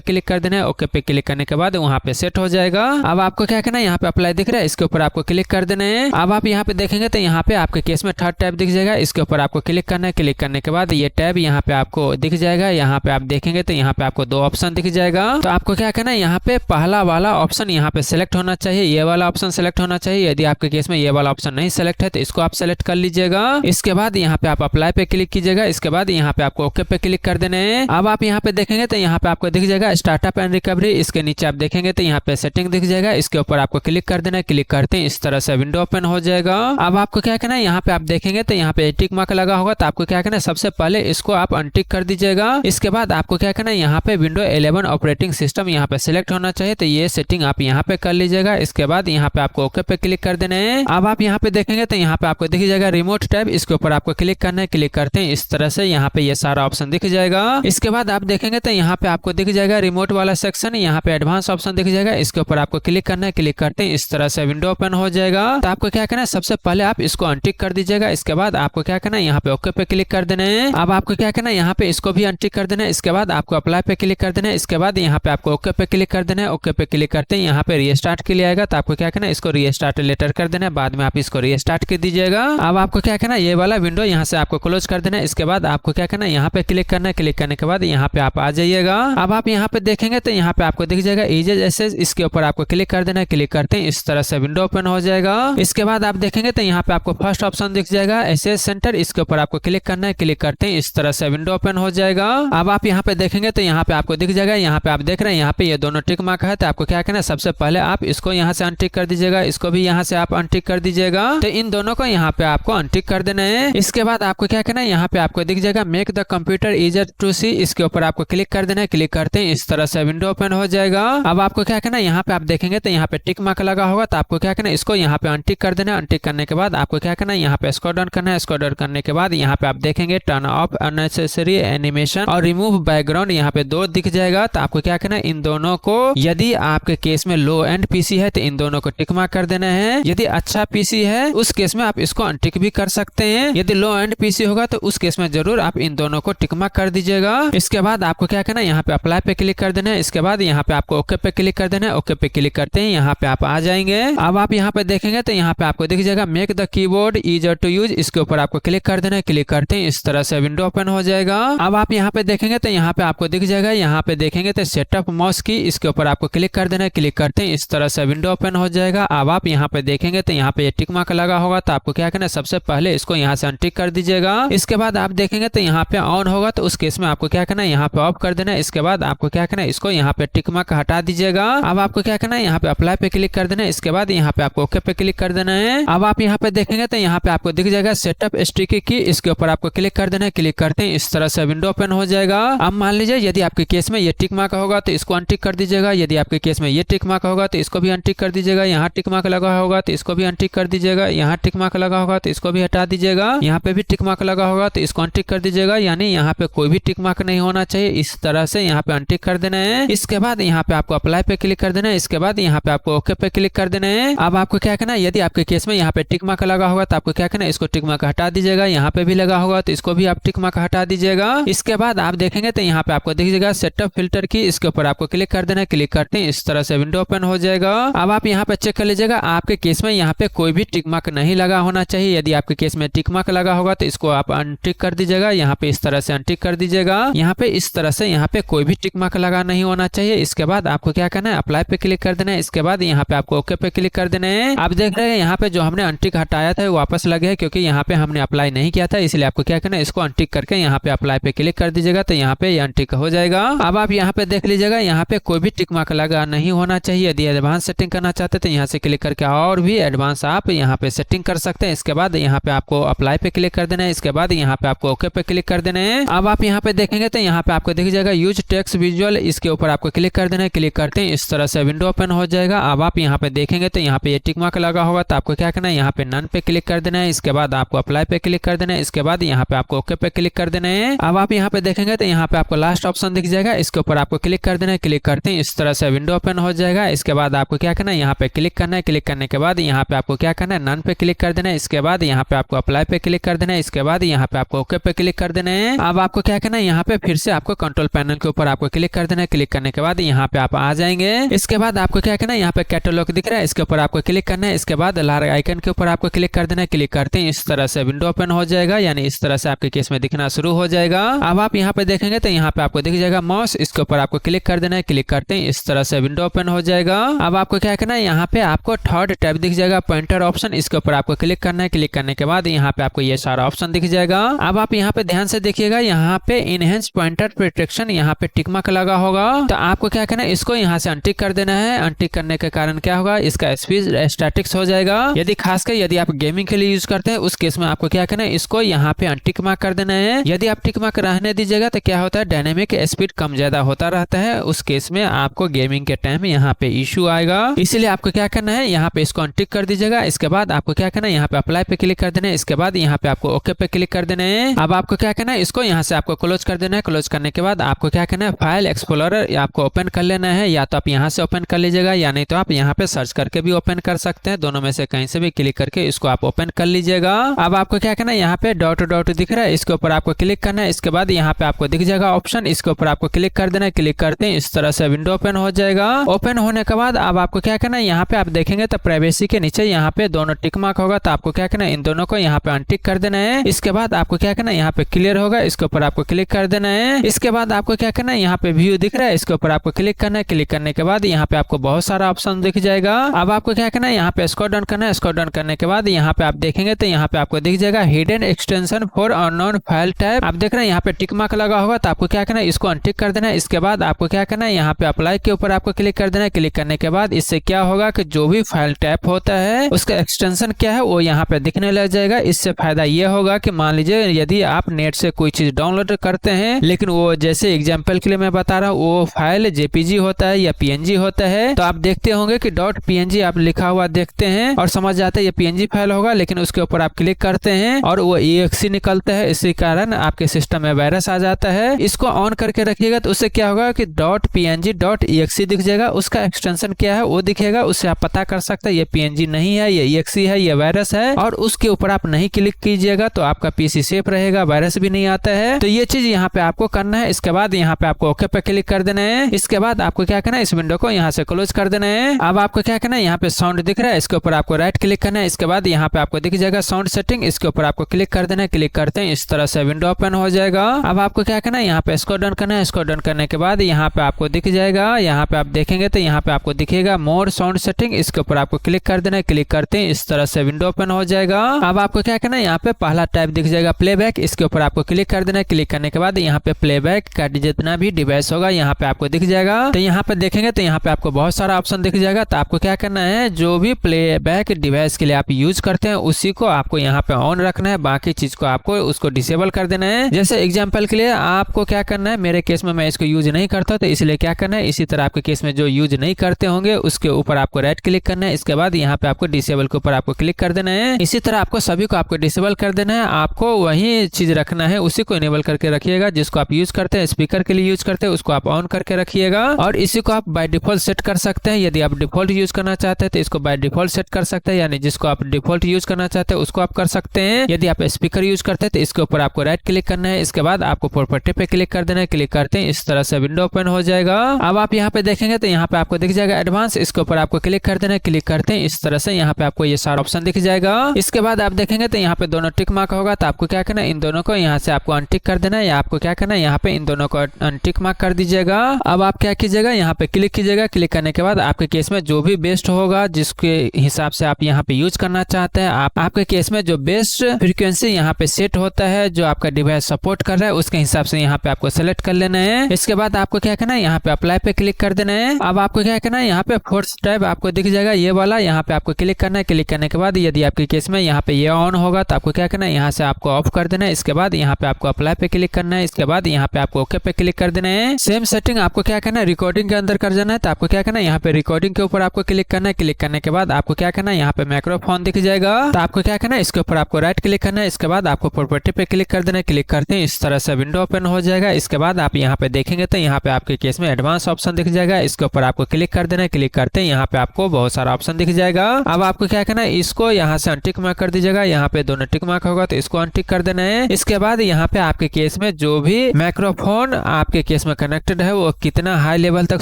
क्लिक कर देना है। ओके पे क्लिक करने के बाद वहाँ पे सेट हो जाएगा। अब आपको क्या करना है, यहाँ पे अप्लाई दिख रहा है, इसके ऊपर आपको क्लिक कर देना है। अब आप यहाँ पे देखेंगे तो यहाँ पे आपके केस में थर्ड टैब दिख जाएगा, इसके ऊपर आपको क्लिक करना है। क्लिक करने के बाद ये टैब यहाँ पे आपको दिख जाएगा। यहाँ पे आप देखेंगे तो यहाँ पे आपको दो ऑप्शन दिख जाएगा। तो आपको क्या करना है, यहाँ पे पहला वाला ऑप्शन यहाँ पे सेलेक्ट होना चाहिए, ये वाला ऑप्शन सेलेक्ट होना चाहिए। यदि आपके केस में ये वाला ऑप्शन नहीं सेलेक्ट है तो इसको आप सेलेक्ट कर लीजिएगा। इसके बाद यहाँ पे आप अप्लाई पे क्लिक कीजिएगा। इसके बाद यहाँ पे आपको ओके पे क्लिक कर देना है। अब आप यहाँ पे देखेंगे तो यहाँ पे आपको दिख जाएगा स्टार्टअप एंड रिकवरी। इसके नीचे आप देखेंगे तो यहाँ पे सेटिंग दिख जाएगा, इसके ऊपर आपको क्लिक कर देना है। क्लिक करते हैं इस तरह से विंडो ओपन हो जाएगा। अब आपको क्या करना है, यहाँ पे आप देखेंगे तो यहाँ पे टिक मार्क लगा होगा, तो आपको क्या करना है, सबसे पहले इसको आप अनटिक कर दीजिएगा। इसके बाद आपको क्या करना है, यहाँ पे विंडो 11 ऑपरेटिंग सिस्टम यहाँ पे सिलेक्ट होना चाहिए, तो ये सेटिंग आप यहाँ पे कर लीजिएगा। इसके बाद यहाँ पे आपको ओके पे क्लिक कर देना है। अब आप यहाँ पे देखेंगे तो यहाँ पे आपको दिख जाएगा रिमोट टैब, इसके ऊपर आपको क्लिक करना है। क्लिक करते हैं इस तरह से यहाँ पे ये सारा ऑप्शन दिख जाएगा। इसके बाद आप देखेंगे तो यहाँ पे आपको दिख जाएगा रिमोट वाला सेक्शन, यहाँ पे एडवांस ऑप्शन दिख जाएगा, इसके ऊपर आपको क्लिक करना है। क्लिक करते हैं इस तरह से विंडो ओपन हो जाएगा। तो आपको क्या करना है, सबसे पहले आप इसको अनटिक कर दीजिएगा। इसके बाद आपको क्या करना है, यहाँ पे ओके पे क्लिक कर देना है। अब आपको क्या करना है, यहाँ पे इसको भी अनटिक कर देना है। इसके बाद आपको अप्लाई पे क्लिक कर देना है। इसके बाद यहाँ पे आपको ओके पे क्लिक कर देना है। ओके पे क्लिक करते हैं यहाँ पे रीस्टार्ट के लिए आएगा, तो आपको क्या करना है, इसको रीस्टार्ट लेटर कर देना है, बाद में आप इसको रीस्टार्ट कर दीजिएगा। अब आपको क्या करना है, ये वाला विंडो यहाँ से आपको क्लोज कर देना है। इसके बाद आपको क्या करना है, यहाँ पे क्लिक करना है। क्लिक करने के बाद यहाँ पे आप आ जाइएगा। अब आप यहाँ पे देखेंगे तो यहाँ पे आपको दिख जाएगा ईजेज एसेज, इसके ऊपर आपको क्लिक कर देना है। क्लिक करते हैं इस तरह से विंडो ओपन हो जाएगा। इसके बाद आप देखेंगे तो यहाँ पे आपको फर्स्ट ऑप्शन दिख जाएगा एसेज सेंटर, इसके ऊपर आपको क्लिक करना है। क्लिक करते हैं इस तरह से विंडो ओपन हो जाएगा। अब आप यहाँ पे देखेंगे तो यहाँ पे आपको दिख जाएगा, यहाँ पे आप देख रहे हैं यहाँ पे ये दोनों टिक मार्क है, तो आपको क्या करना है, सबसे पहले आप इसको यहाँ से अनटिक कर दीजिएगा, इसको भी यहाँ से आप अनटिक कर दीजिएगा। तो इन दोनों को यहाँ पे आपको अनटिक कर देना है। इसके बाद आपको क्या करना है, यहाँ पे आपको दिख जाएगा मेक द कंप्यूटर इजर टू सी, इसके ऊपर आपको क्लिक कर देना है। क्लिक करते हैं इस तरह से विंडो ओपन हो जाएगा। अब आपको क्या करना है, यहाँ पे आप देखेंगे तो यहाँ पे टिक मार्क लगा होगा, तो आपको क्या करना है, इसको यहाँ पे अनटिक कर देना है। अनटिक करने के बाद आपको क्या करना है, यहाँ पे स्क्रॉल डाउन करना है। स्क्रॉल डाउन करने के बाद यहाँ पे आप देखेंगे टर्न ऑफ अननेसेसरी एनिमेशन और रिमूव बैकग्राउंड, यहाँ पे दो दिख जाएगा। तो आपको क्या करना है, इन दोनों को, यदि आपके केस में लो एंड पीसी है तो इन दोनों को टिक मार्क कर देना है। यदि अच्छा पीसी है उस केस में आप इसको अनटिक भी कर सकते हैं। यदि लो एंड पीसी होगा तो उस केस में जरूर आप इन दोनों को टिक मार्क कर दीजिएगा। इसके बाद आपको क्या करना है, यहाँ पे अप्लाई पे क्लिक कर देना है। इसके बाद यहाँ पे आपको ओके पे क्लिक कर देना है। ओके पे क्लिक करते हैं यहाँ पे आप आ जाएंगे। अब आप यहाँ पे देखेंगे तो यहाँ पे आपको दिख जाएगा make the keyboard easier to use, इसके ऊपर आपको क्लिक कर देना है। क्लिक करते हैं इस तरह से विंडो ओपन हो जाएगा। अब आप यहाँ पे देखेंगे तो यहाँ पे आपको दिख जाएगा, यहाँ पे देखेंगे तो सेटअप माउस की, इसके ऊपर आपको क्लिक कर देना है। क्लिक करते हैं इस तरह से विंडो ओपन हो जाएगा। अब आप यहाँ पे देखेंगे तो यहाँ पे टिक मार्क लगा होगा, तो आपको क्या करना है, सबसे पहले इसको यहाँ से अनटिक कर दीजिएगा। इसके बाद आप देखेंगे तो यहाँ पे ऑन होगा, तो उस केस में आपको क्या करना है, यहाँ पे ऑफ कर देना है। इसके बाद आपको क्या करना है, इसको यहाँ पे टिक मार्क हटा दीजिएगा। अब आपको क्या करना है, यहाँ पे अप्लाई पे क्लिक कर देना है। इसके बाद यहाँ पे आपको ओके पे क्लिक कर देना है। अब आप यहाँ पे देखेंगे तो यहाँ पे आपको दिख जाएगा सेटअप स्टिकी की, इसके ऊपर आपको क्लिक कर देना है। क्लिक करते हैं इस तरह से विंडो ओपन हो जाएगा। अब मान लीजिए यदि आपके केस में ये टिक मार्क होगा तो इसको अनटिक कर दीजिएगा। यदि आपके केस में ये टिक मार्क होगा तो इसको भी अनटिक कर दीजिएगा। यहाँ टिक मार्क लगा होगा तो इसको भी अनटिक कर दीजिएगा। यहाँ टिक मार्क लगा होगा तो इसको भी हटा दीजिएगा। यहाँ पे भी टिक मार्क लगा होगा तो इसको अनटिक कर दीजिएगा, यानी यहाँ पे कोई भी टिक मार्क नहीं होना चाहिए। इस तरह से यहाँ पे अनटिक कर देना है। इसके बाद यहाँ पे आपको अप्लाई पे क्लिक कर देना है। इसके बाद यहाँ पे आपको ओके पे क्लिक कर देना है। अब आपको क्या करना है, यदि आपके केस में यहाँ पे टिक मार्क लगा होगा तो आपको क्या करना है, इसको टिक मार्क हटा दीजिएगा। यहाँ पे भी लगा होगा तो इसको भी आप टिक मार्क हटा दीजिएगा। इसके बाद आप देखेंगे तो यहाँ पे आपको दिखेगा सेटअप फिल्टर की, इसके ऊपर आपको क्लिक कर देना है। क्लिक करते हैं इस तरह से विंडो ओपन हो जाएगा। अब आप यहाँ पे चेक कर लीजिएगा, आपके केस में यहाँ पे कोई भी टिक मार्क नहीं लगा होना चाहिए। यदि आपके केस में टिक मार्क लगा होगा तो इसको आप अनटिक कर दीजिएगा। यहाँ पे इस तरह से अनटिक कर दीजिएगा। यहाँ पे इस तरह से यहाँ पे कोई भी टिक मार्क लगा नहीं होना चाहिए। इसके बाद आपको क्या करना है, अप्लाई पे क्लिक कर देना है। इसके बाद यहाँ पे आपको ओके पे क्लिक कर देना है। आप देख रहे हैं यहाँ पे जो हमने अनटिक हटाया था वो वापस लगे है, क्योंकि यहाँ पे हमने अप्लाई नहीं किया था, इसलिए आपको क्या करना है, इसको अनटिक करके यहाँ पे अप्लाई पे क्लिक कर दीजिएगा तो यहाँ पे अनटिक हो जाएगा। अब आप यहाँ पे देख लीजिएगा, यहाँ पे कोई भी टिक मार्क लगा नहीं होना चाहिए। यदि एडवांस सेटिंग करना चाहते हैं तो यहाँ से क्लिक करके और भी एडवांस आप यहाँ पे सेटिंग कर सकते हैं। इसके बाद यहाँ पे आपको अप्लाई पे क्लिक कर देना है। इसके बाद यहाँ पे आपको ओके पे क्लिक कर देना है। अब आप यहाँ पे देखेंगे तो यहाँ पे आपको दिख जाएगा यूज टेक्स्ट विजुअल, इसके ऊपर आपको क्लिक कर देना है। क्लिक करते हैं इस तरह से विंडो ओपन हो जाएगा। अब आप यहाँ पे देखेंगे तो यहाँ पे ये टिक मार्क लगा होगा तो आपको क्या करना है, यहाँ पे नन पे क्लिक कर देना है। इसके बाद आपको अप्लाई पे क्लिक कर देना है। इसके बाद यहाँ पे आपको ओके पे क्लिक कर देना है। अब आप यहाँ पे देखेंगे तो यहाँ पे आपको लास्ट ऑप्शन दिख जाएगा, इसके ऊपर आपको क्लिक कर देना है। क्लिक करते हैं इस तरह से विंडो ओपन हो जाएगा। इसके बाद आपको क्या करना है, यहाँ पे क्लिक करना है। क्लिक करने के बाद यहाँ पे आपको क्या करना है, नन पे क्लिक कर देना है। इसके बाद यहाँ पे आपको अप्लाई पे क्लिक कर देना है। इसके बाद यहाँ पे आपको ओके पे क्लिक कर देना है। अब आपको क्या करना है, यहाँ पे फिर से आपको कंट्रोल पैनल के ऊपर आपको क्लिक कर देना है। क्लिक करने के बाद यहाँ पे आप आ जाएंगे। इसके बाद आपको क्या करना है, यहाँ पे कैटलॉग दिख रहा है, इसके ऊपर आपको क्लिक करना है। इसके बाद लाल आइकन के ऊपर आपको क्लिक कर देना है। क्लिक करते हैं इस तरह से विंडो ओपन हो जाएगा, यानी इस तरह से आपके केस में दिखना शुरू हो जाएगा। अब आप यहाँ पे देखेंगे तो यहाँ पे आपको दिख जाएगा माउस, इसके ऊपर आपको क्लिक कर देना है। क्लिक करते हैं इस तरह से विंडो ओपन हो जाएगा। अब आपको क्या करना है, यहाँ पे आपको थर्ड टैब दिख जाएगा पॉइंटर ऑप्शन, इसके ऊपर आपको क्लिक करना है। क्लिक करने के बाद यहाँ पे आपको ये सारा ऑप्शन दिख जाएगा। अब आप यहाँ पे ध्यान से देखिएगा, यहाँ पे इनहेंस पॉइंटर प्रोटेक्शन यहाँ पे टिक मार्क लगा होगा तो आपको क्या करना है, इसको यहाँ से अनटिक कर देना है। अनटिक करने के कारण क्या होगा, इसका स्पीड स्टैटिक्स हो जाएगा। यदि खासकर यदि आप गेमिंग के लिए यूज करते हैं उस केस में आपको क्या करना है, इसको यहाँ पे अनटिक मार्क कर देना है। यदि आप टिक मार्क रहने दीजिएगा तो क्या होता है, डायनेमिक स्पीड कम ज्यादा होता रहता है, उस केस में आपको गेमिंग के टाइम यहाँ पे इश्यू आएगा। इसलिए आपको क्या करना है, यहाँ पे इसको अनटिक कर दीजिएगा। इसके बाद आपको क्या करना है, यहाँ पे अप्लाई पे क्लिक कर देना है। इसके बाद यहाँ पे आपको ओके पे क्लिक कर देना है। अब आपको क्या करना है, इसको यहाँ से आपको क्लोज कर देना है। क्लोज करने के बाद आपको क्या करना है, फाइल एक्सप्लोरर आपको ओपन कर लेना है। या तो आप यहाँ से ओपन कर लीजिएगा या नहीं तो आप यहाँ पे सर्च करके भी ओपन कर सकते हैं। दोनों में से कहीं से भी क्लिक करके इसको आप ओपन कर लीजिएगा। अब आपको क्या करना है, यहाँ पे डॉट डॉट दिख रहा है, इसके ऊपर आपको क्लिक करना है। इसके बाद यहाँ पे आपको दिख जाएगा ऑप्शन, इसके ऊपर आपको क्लिक कर देना है। क्लिक करते हैं इस तरह से विंडो ओपन हो जाएगा। ओपन होने के बाद अब आपको क्या करना है, यहाँ पे आप देखेंगे तो प्राइवेसी के नीचे यहाँ पे दोनों टिक मार्क होगा तो आपको क्या करना है, इन दोनों को यहाँ पे अनटिक कर देना है। इसके बाद आपको क्या करना है, यहाँ पे क्लियर होगा, इसके ऊपर आपको क्लिक कर देना है। इसके बाद आपको क्या करना है, यहाँ पे व्यू दिख रहा है, इसके ऊपर आपको क्लिक करना है। क्लिक करने के बाद यहाँ पे आपको बहुत सारा ऑप्शन दिख जाएगा। अब आपको क्या करना है, यहाँ पे स्क्रॉल डाउन करना है। स्क्रॉल डाउन करने के बाद यहाँ पे आप देखेंगे तो यहाँ पे आपको दिख जाएगा hidden extension for unknown file type. आप देख रहे हैं यहाँ पे टिक मार्क लगा होगा तो आपको क्या करना है, इसको अनटिक कर देना है। इसके बाद आपको क्या करना है, यहाँ पे अप्लाई के ऊपर आपको क्लिक कर देना है। क्लिक करने के बाद इससे क्या होगा कि जो भी फाइल टाइप होता है उसका एक्सटेंशन क्या है वो यहाँ पे दिखने लग जाएगा। इससे फायदा ये होगा कि मान लीजिए यदि आप नेट से कोई चीज डाउनलोड करते हैं लेकिन वो जैसे एग्जांपल के लिए मैं बता रहा हूँ वो फाइल जेपीजी होता है या पीएनजी होता है तो आप देखते होंगे कि .png आप लिखा हुआ देखते हैं और समझ जाते हैं ये पीएनजी फाइल होगा, लेकिन उसके ऊपर आप क्लिक करते हैं और वो exe निकलता है। इसी कारण आपके सिस्टम में वायरस आ जाता है। इसको ऑन करके रखिएगा तो उससे क्या होगा कि .png.exe दिख जाएगा, उसका एक्सटेंशन क्या है वो दिखेगा, उससे आप पता कर सकते हैं ये पीएनजी नहीं है, ये exe है, ये वायरस है। और उसके ऊपर आप नहीं क्लिक कीजिएगा तो आपका पीसी सेफ रहेगा, वायरस भी नहीं आता है। तो ये चीज यहाँ पे आपको करना है। इसके बाद यहाँ पे आपको ओके पे क्लिक कर देना है। इसके बाद आपको क्या करना है, इस विंडो को यहाँ से क्लोज कर देना है। अब आपको क्या करना है, यहाँ पे साउंड दिख रहा है, इसके ऊपर आपको राइट क्लिक करना है। इसके बाद यहाँ पे आपको दिख जाएगा साउंड सेटिंग, इसके ऊपर आपको क्लिक कर देना है। क्लिक करते हैं इस तरह से विंडो ओपन हो जाएगा। अब आपको क्या करना है, यहाँ पे स्क्रॉल डाउन करना है। स्क्रॉल डाउन करने के बाद यहाँ पे आपको दिख जाएगा, यहाँ पे आप देखेंगे तो यहाँ पे आपको दिखेगा मोर साउंड सेटिंग, इसके ऊपर आपको क्लिक कर देना है। क्लिक करते हैं इस तरह से विंडो ओपन हो जाएगा। अब आपको क्या करना है, यहाँ पे पहला टाइप दिख जाएगा प्लेबैक, इसके ऊपर आपको क्लिक कर देना है। क्लिक करने के बाद यहाँ पे प्लेबैक का जितना भी डिवाइस होगा यहाँ पे आपको दिख जाएगा। तो यहाँ पे देखेंगे तो यहाँ पे आपको बहुत सारा ऑप्शन दिख जाएगा। तो आपको क्या करना है, जो भी प्लेबैक डिवाइस के लिए आप यूज करते हैं उसी को आपको यहाँ पे ऑन रखना है, बाकी चीज को आपको उसको डिसेबल कर देना है। जैसे एग्जांपल के लिए आपको क्या करना है, मेरे केस में मैं इसको यूज नहीं करता तो इसलिए क्या करना है, इसी तरह आपके केस में जो यूज नहीं करते होंगे उसके ऊपर आपको राइट क्लिक करना है। इसके बाद यहाँ पे आपको डिसेबल के ऊपर आपको क्लिक कर देना है। इसी तरह आपको सभी को आपको डिसेबल कर देना है। आपको वही चीज रखना है, उसी को इनेबल करके रखिएगा जिसको आप यूज करते हैं, स्पीकर के लिए यूज करते हैं उसको आप ऑन करके रखिएगा। और इसी को आप बाय डिफॉल्ट सेट कर सकते हैं। यदि आप डिफॉल्ट यूज करना चाहते हैं तो इसको बाय डिफॉल्ट सेट कर सकते हैं, यानी जिसको आप डिफॉल्ट यूज करना चाहते हैं उसको आप कर सकते हैं। यदि आप स्पीकर यूज करते हैं तो इसके ऊपर आपको राइट क्लिक करना है। इसके बाद आपको प्रॉपर्टी पे क्लिक कर देना है। क्लिक करते हैं इस तरह से विंडो ओपन हो जाएगा। अब आप यहाँ पे देखेंगे तो यहाँ पे आपको दिख जाएगा एडवांस, इसके ऊपर आपको क्लिक कर देना है। क्लिक करते हैं इस तरह से यहाँ पे आपको ये सारा ऑप्शन दिख जाएगा। इसके बाद आप देखेंगे तो यहाँ पे दोनों टिक मार्क होगा तो आपको क्या करना है, इन दोनों को यहाँ से आपको अनटिक कर देना है, या आपको क्या करना है, यहाँ पे इन दोनों को अनटिक मार्क कर दीजिएगा। अब आप क्या कीजिएगा, यहाँ पे क्लिक कीजिएगा। क्लिक करने के बाद आपके केस में जो भी बेस्ट होगा जिसके हिसाब से आप यहाँ पे यूज करना चाहते हैं, आपके केस में जो बेस्ट फ्रीक्वेंसी यहाँ पे सेट होता है जो आपका डिवाइस सपोर्ट कर रहा है उसके हिसाब से यहाँ पे आपको सेलेक्ट कर लेना है। इसके बाद आपको क्या करना है, यहाँ पे अप्लाई पे क्लिक कर देना है। अब आपको क्या करना है, यहाँ पे फोर्स टैब आपको दिख जाएगा ये वाला, यहाँ पे आपको क्लिक करना है। क्लिक करने के बाद यदि आपके केस में यहाँ पे ये ऑन होगा तो आपको क्या करना है, यहाँ से आपको ऑफ कर देना है। इसके बाद यहाँ पे आपको अप्लाई पे क्लिक करना है। इसके बाद यहाँ पे आपको ओके पे क्लिक कर देना है। सेम सेटिंग आपको क्या करना है, रिकॉर्डिंग के अंदर कर जाना है। तो आपको क्या करना है, यहाँ पे रिकॉर्डिंग के ऊपर आपको क्लिक करना है। क्लिक करने के बाद आपको क्या करना है, यहाँ पे माइक्रोफोन दिख जाएगा। तो आपको क्या करना है, इसके ऊपर आपको राइट क्लिक करना है। इसके बाद आपको प्रॉपर्टी पे क्लिक कर देना है। क्लिक करते हैं इस तरह से विंडो ओपन हो जाएगा। इसके बाद आप यहाँ पे देखेंगे तो यहाँ पे आपके केस में एडवांस ऑप्शन दिख जाएगा। इसके ऊपर आपको क्लिक कर देना है। क्लिक करते हैं यहाँ पे आपको बहुत सारा ऑप्शन दिख जाएगा। अब आपको क्या करना है, इसको यहाँ से अनटिक मार्क कर दीजिएगा। यहाँ पे दोनों टिक मार्क होगा तो इसको अनटिक कर देना है। इसके बाद यहाँ पे आपके केस में जो भी माइक्रोफोन आपके केस में कनेक्टेड है वो कितना हाई लेवल तक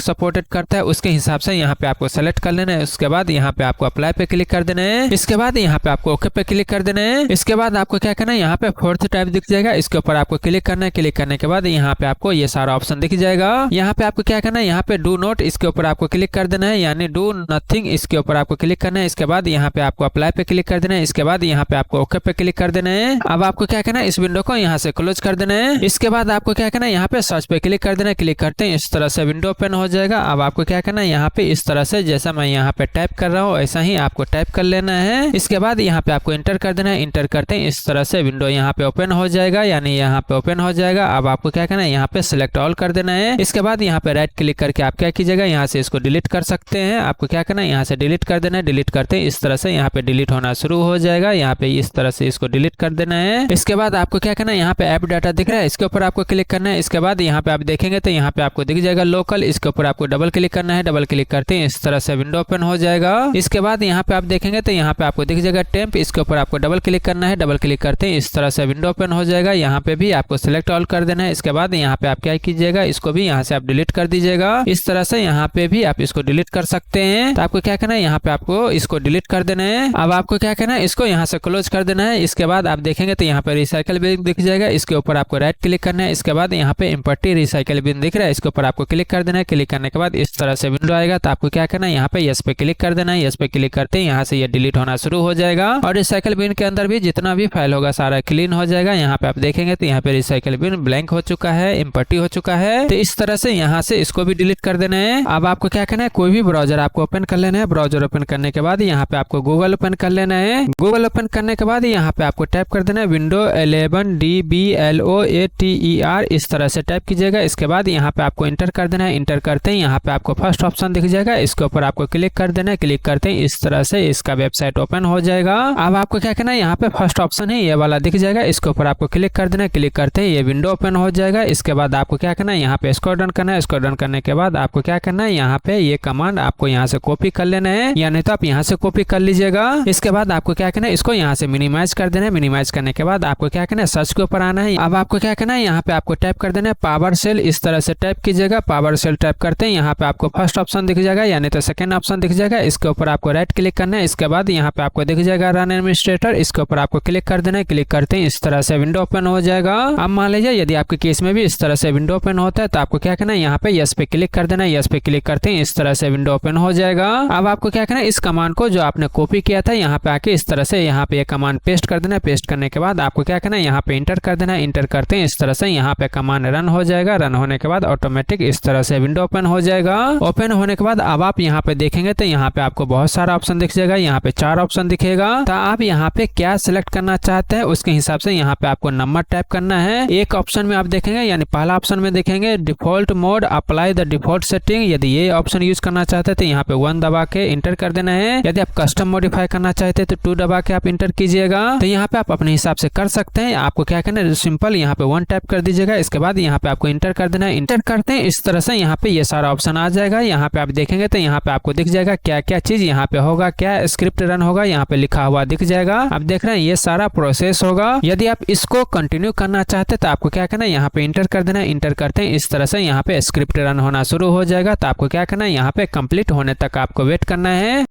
सपोर्टेड करता है उसके हिसाब से यहाँ पे आपको सेलेक्ट कर लेना है। उसके बाद यहाँ पे आपको अप्लाई पे क्लिक कर देना है। इसके बाद यहाँ पे आपको ओके पे क्लिक कर देना है। इसके बाद आपको क्या करना है, यहाँ पे फोर्थ टाइप दिख जाएगा। इसके ऊपर आपको क्लिक करना है। क्लिक करने के बाद यहाँ पे आपको ये सारा ऑप्शन दिख जाएगा। यहाँ पे आपको क्या करना है, यहाँ पे डू नोट इसके ऊपर आपको क्लिक कर देना है, यानी डू नथिंग इसके ऊपर आपको क्लिक करना है। इसके बाद यहाँ पे आपको अप्लाई पे क्लिक कर देना है। इसके बाद यहाँ पे आपको ओके पे क्लिक कर देना है। अब आपको क्या करना है, इस विंडो को यहाँ से क्लोज कर देना है। इसके बाद आपको क्या करना है, यहाँ पे सर्च पे क्लिक कर देना है। क्लिक करते हैं इस तरह से विंडो ओपन हो जाएगा। अब आपको क्या करना है, यहाँ पे इस तरह से जैसा मैं यहाँ पे टाइप कर रहा हूँ ऐसा ही आपको टाइप कर लेना है। इसके बाद यहाँ पे आपको इंटर कर देना है। इंटर करते हैं इस तरह से विंडो यहाँ पे ओपन हो जाएगा, यानी यहाँ पे ओपन हो जाएगा। अब आपको क्या करना है, यहाँ पे सिलेक्ट ऑल कर देना है। इसके बाद यहाँ पे राइट क्लिक करके आप क्या कीजिएगा, यहाँ से इसको डिलीट कर सकते हैं। आपको क्या करना है, यहाँ से डिलीट कर देना है। डिलीट करते हैं इस तरह से यहाँ पे डिलीट होना शुरू हो जाएगा। यहाँ पे इस तरह से इसको डिलीट कर देना है। इसके बाद आपको क्या करना है, यहाँ पे ऐप डाटा दिख रहा है इसके ऊपर आपको क्लिक करना है। इसके बाद यहाँ पे आप देखेंगे तो यहाँ पे आपको दिख जाएगा लोकल, इसके ऊपर आपको डबल क्लिक करना है। डबल क्लिक करते हैं इस तरह से विंडो ओपन हो जाएगा। इसके बाद यहाँ पे आप देखेंगे तो यहाँ पे आपको दिख जाएगा टेम्प, इसके ऊपर आपको डबल क्लिक करना है। डबल क्लिक करते हैं इस तरह से विंडो ओपन हो जाएगा। यहाँ पे भी आपको सिलेक्ट ऑल कर देना है। इसके बाद यहाँ पे आप क्या कीजिएगा, इसको भी यहाँ से आप डिलीट कर दीजिएगा। इस तरह से यहाँ पे भी आप इसको डिलीट कर सकते हैं। तो आपको क्या करना है, यहाँ पे आपको इसको डिलीट कर देना है। अब आपको क्या करना है, इसको यहाँ से क्लोज कर देना है। इसके बाद आप देखेंगे तो यहाँ पे रिसाइकल बिन दिख जाएगा। इसके ऊपर आपको राइट क्लिक करना है। इसके बाद यहाँ पे एम्प्टी रिसाइकल बिन दिख रहा है, इसके ऊपर आपको क्लिक कर देना है। क्लिक करने के बाद इस तरह से विंडो आएगा। तो आपको क्या करना है, यहाँ पे यस पे क्लिक कर देना है। यस पे क्लिक करते हैं यहाँ से ये डिलीट होना शुरू हो जाएगा और रिसाइकल बिन के अंदर भी जितना भी फाइल होगा सारा क्लीन हो जाएगा। यहाँ पे आप देखेंगे तो यहाँ पे रिसाइकल बिन ब्लैंक हो चुका है, एम्प्टी हो चुका है। तो इस तरह से यहाँ से इसको भी डिलीट कर देना है। अब आपको क्या करना है, कोई भी ब्राउजर आपको ओपन कर लेना है। ब्राउजर ओपन करने के बाद यहाँ पे आपको गूगल ओपन कर लेना है। गूगल ओपन करने के बाद यहाँ पे आपको टाइप कर देना है विंडो 11 DBLOATER, इस तरह से टाइप कीजिएगा। इसके बाद यहाँ पे आपको इंटर कर देना है। इंटर करते हैं यहाँ पे आपको फर्स्ट ऑप्शन दिख जाएगा, इसके ऊपर आपको क्लिक कर देना है। क्लिक करते हैं इस तरह से इसका वेबसाइट ओपन हो जाएगा। अब आपको क्या करना है, यहाँ पे फर्स्ट ऑप्शन है ये वाला दिख जाएगा, इसके ऊपर आपको क्लिक कर देना है। क्लिक करते हैं ये विंडो ओपन हो जाएगा। इसके बाद आपको क्या करना है, यहाँ पे स्क्रॉल डाउन करना है। स्क्रॉल डाउन करने के बाद आपको क्या करना है, यहाँ पे ये कमांड आपको यहाँ से कॉपी कर लेना है, या नहीं तो आप यहाँ से कॉपी कर लीजिएगा। इसके बाद आपको क्या करना है, इसको यहाँ से मिनिमाइज कर देना है। मिनिमाइज करने के बाद आपको क्या करना है, सर्च के ऊपर आना है। अब आपको क्या करना है, यहाँ पे आपको टाइप कर देना है पावर सेल, इस तरह से टाइप कीजिएगा। पावर सेल टाइप करते हैं यहाँ पे आपको फर्स्ट ऑप्शन दिख जाएगा, यानी तो सेकंड ऑप्शन दिख जाएगा। इसके ऊपर आपको राइट क्लिक करना है। इसके बाद यहाँ पे आपको दिख जाएगा रन एडमिनिस्ट्रेटर, इसके ऊपर आपको क्लिक कर देना है। क्लिक करते हैं इस तरह से विंडो ओपन हो जाएगा। अब मान लीजिए यदि आपके केस में भी इस तरह से विंडो ओपन होता है तो आपको क्या करना है, यहाँ पे यस पे क्लिक कर देना है। यस पे क्लिक करते हैं इस तरह से विंडो ओपन हो जाएगा। अब आपको क्या करना है, इस कमांड को जो आपने कॉपी किया था यहाँ पे आके इस तरह से यहाँ पे कमांड पेस्ट कर देना है। पेस्ट करने के बाद आपको क्या करना है, यहाँ पे इंटर कर देना है। इंटर करते हैं इस तरह से यहाँ पे कमांड रन हो जाएगा। रन होने के बाद ऑटोमेटिक इस तरह से विंडो ओपन हो जाएगा। ओपन होने के बाद अब आप यहाँ पे देखेंगे तो यहाँ पे आपको बहुत सारा ऑप्शन दिख जाएगा। यहाँ पे 4 ऑप्शन दिखेगा। तो आप यहाँ पे क्या सिलेक्ट करना चाहते हैं उसके हिसाब से यहाँ पे आपको नंबर टाइप करना है। एक ऑप्शन में आप देखेंगे, यानी पहला ऑप्शन में देखेंगे default mode apply the default setting, यदि ये ऑप्शन यूज करना चाहते हैं तो यहाँ पे 1 दबा के इंटर कर देना है। यदि आप कस्टम मॉडिफाई करना चाहते हैं तो 2 दबा के आप इंटर कीजिएगा। तो यहाँ पे आप अपने हिसाब से कर सकते हैं। आपको क्या करना है, सिंपल यहाँ पे 1 टाइप कर दीजिएगा। इसके बाद यहाँ पे आपको इंटर कर देना है। इंटर करते हैं इस तरह से यहाँ पे ये सारा ऑप्शन आ जाएगा। यहाँ पे आप देखेंगे तो यहाँ पे आपको दिख जाएगा क्या क्या चीज यहाँ पे होगा, क्या स्क्रिप्ट रन होगा, यहाँ पे लिखा हुआ दिख जाएगा। आप देख रहे हैं ये सारा प्रोसेस होगा। यदि आप इसको कंटिन्यू करना चाहते हैं तो आपको क्या करना है, यहाँ पे इंटर कर देना है। इंटर करते हैं इस तरह से यहाँ पे स्क्रिप्ट रन होना शुरू हो जाएगा। तो आपको क्या करना है, यहाँ पे कंप्लीट होने तक आपको वेट करना है।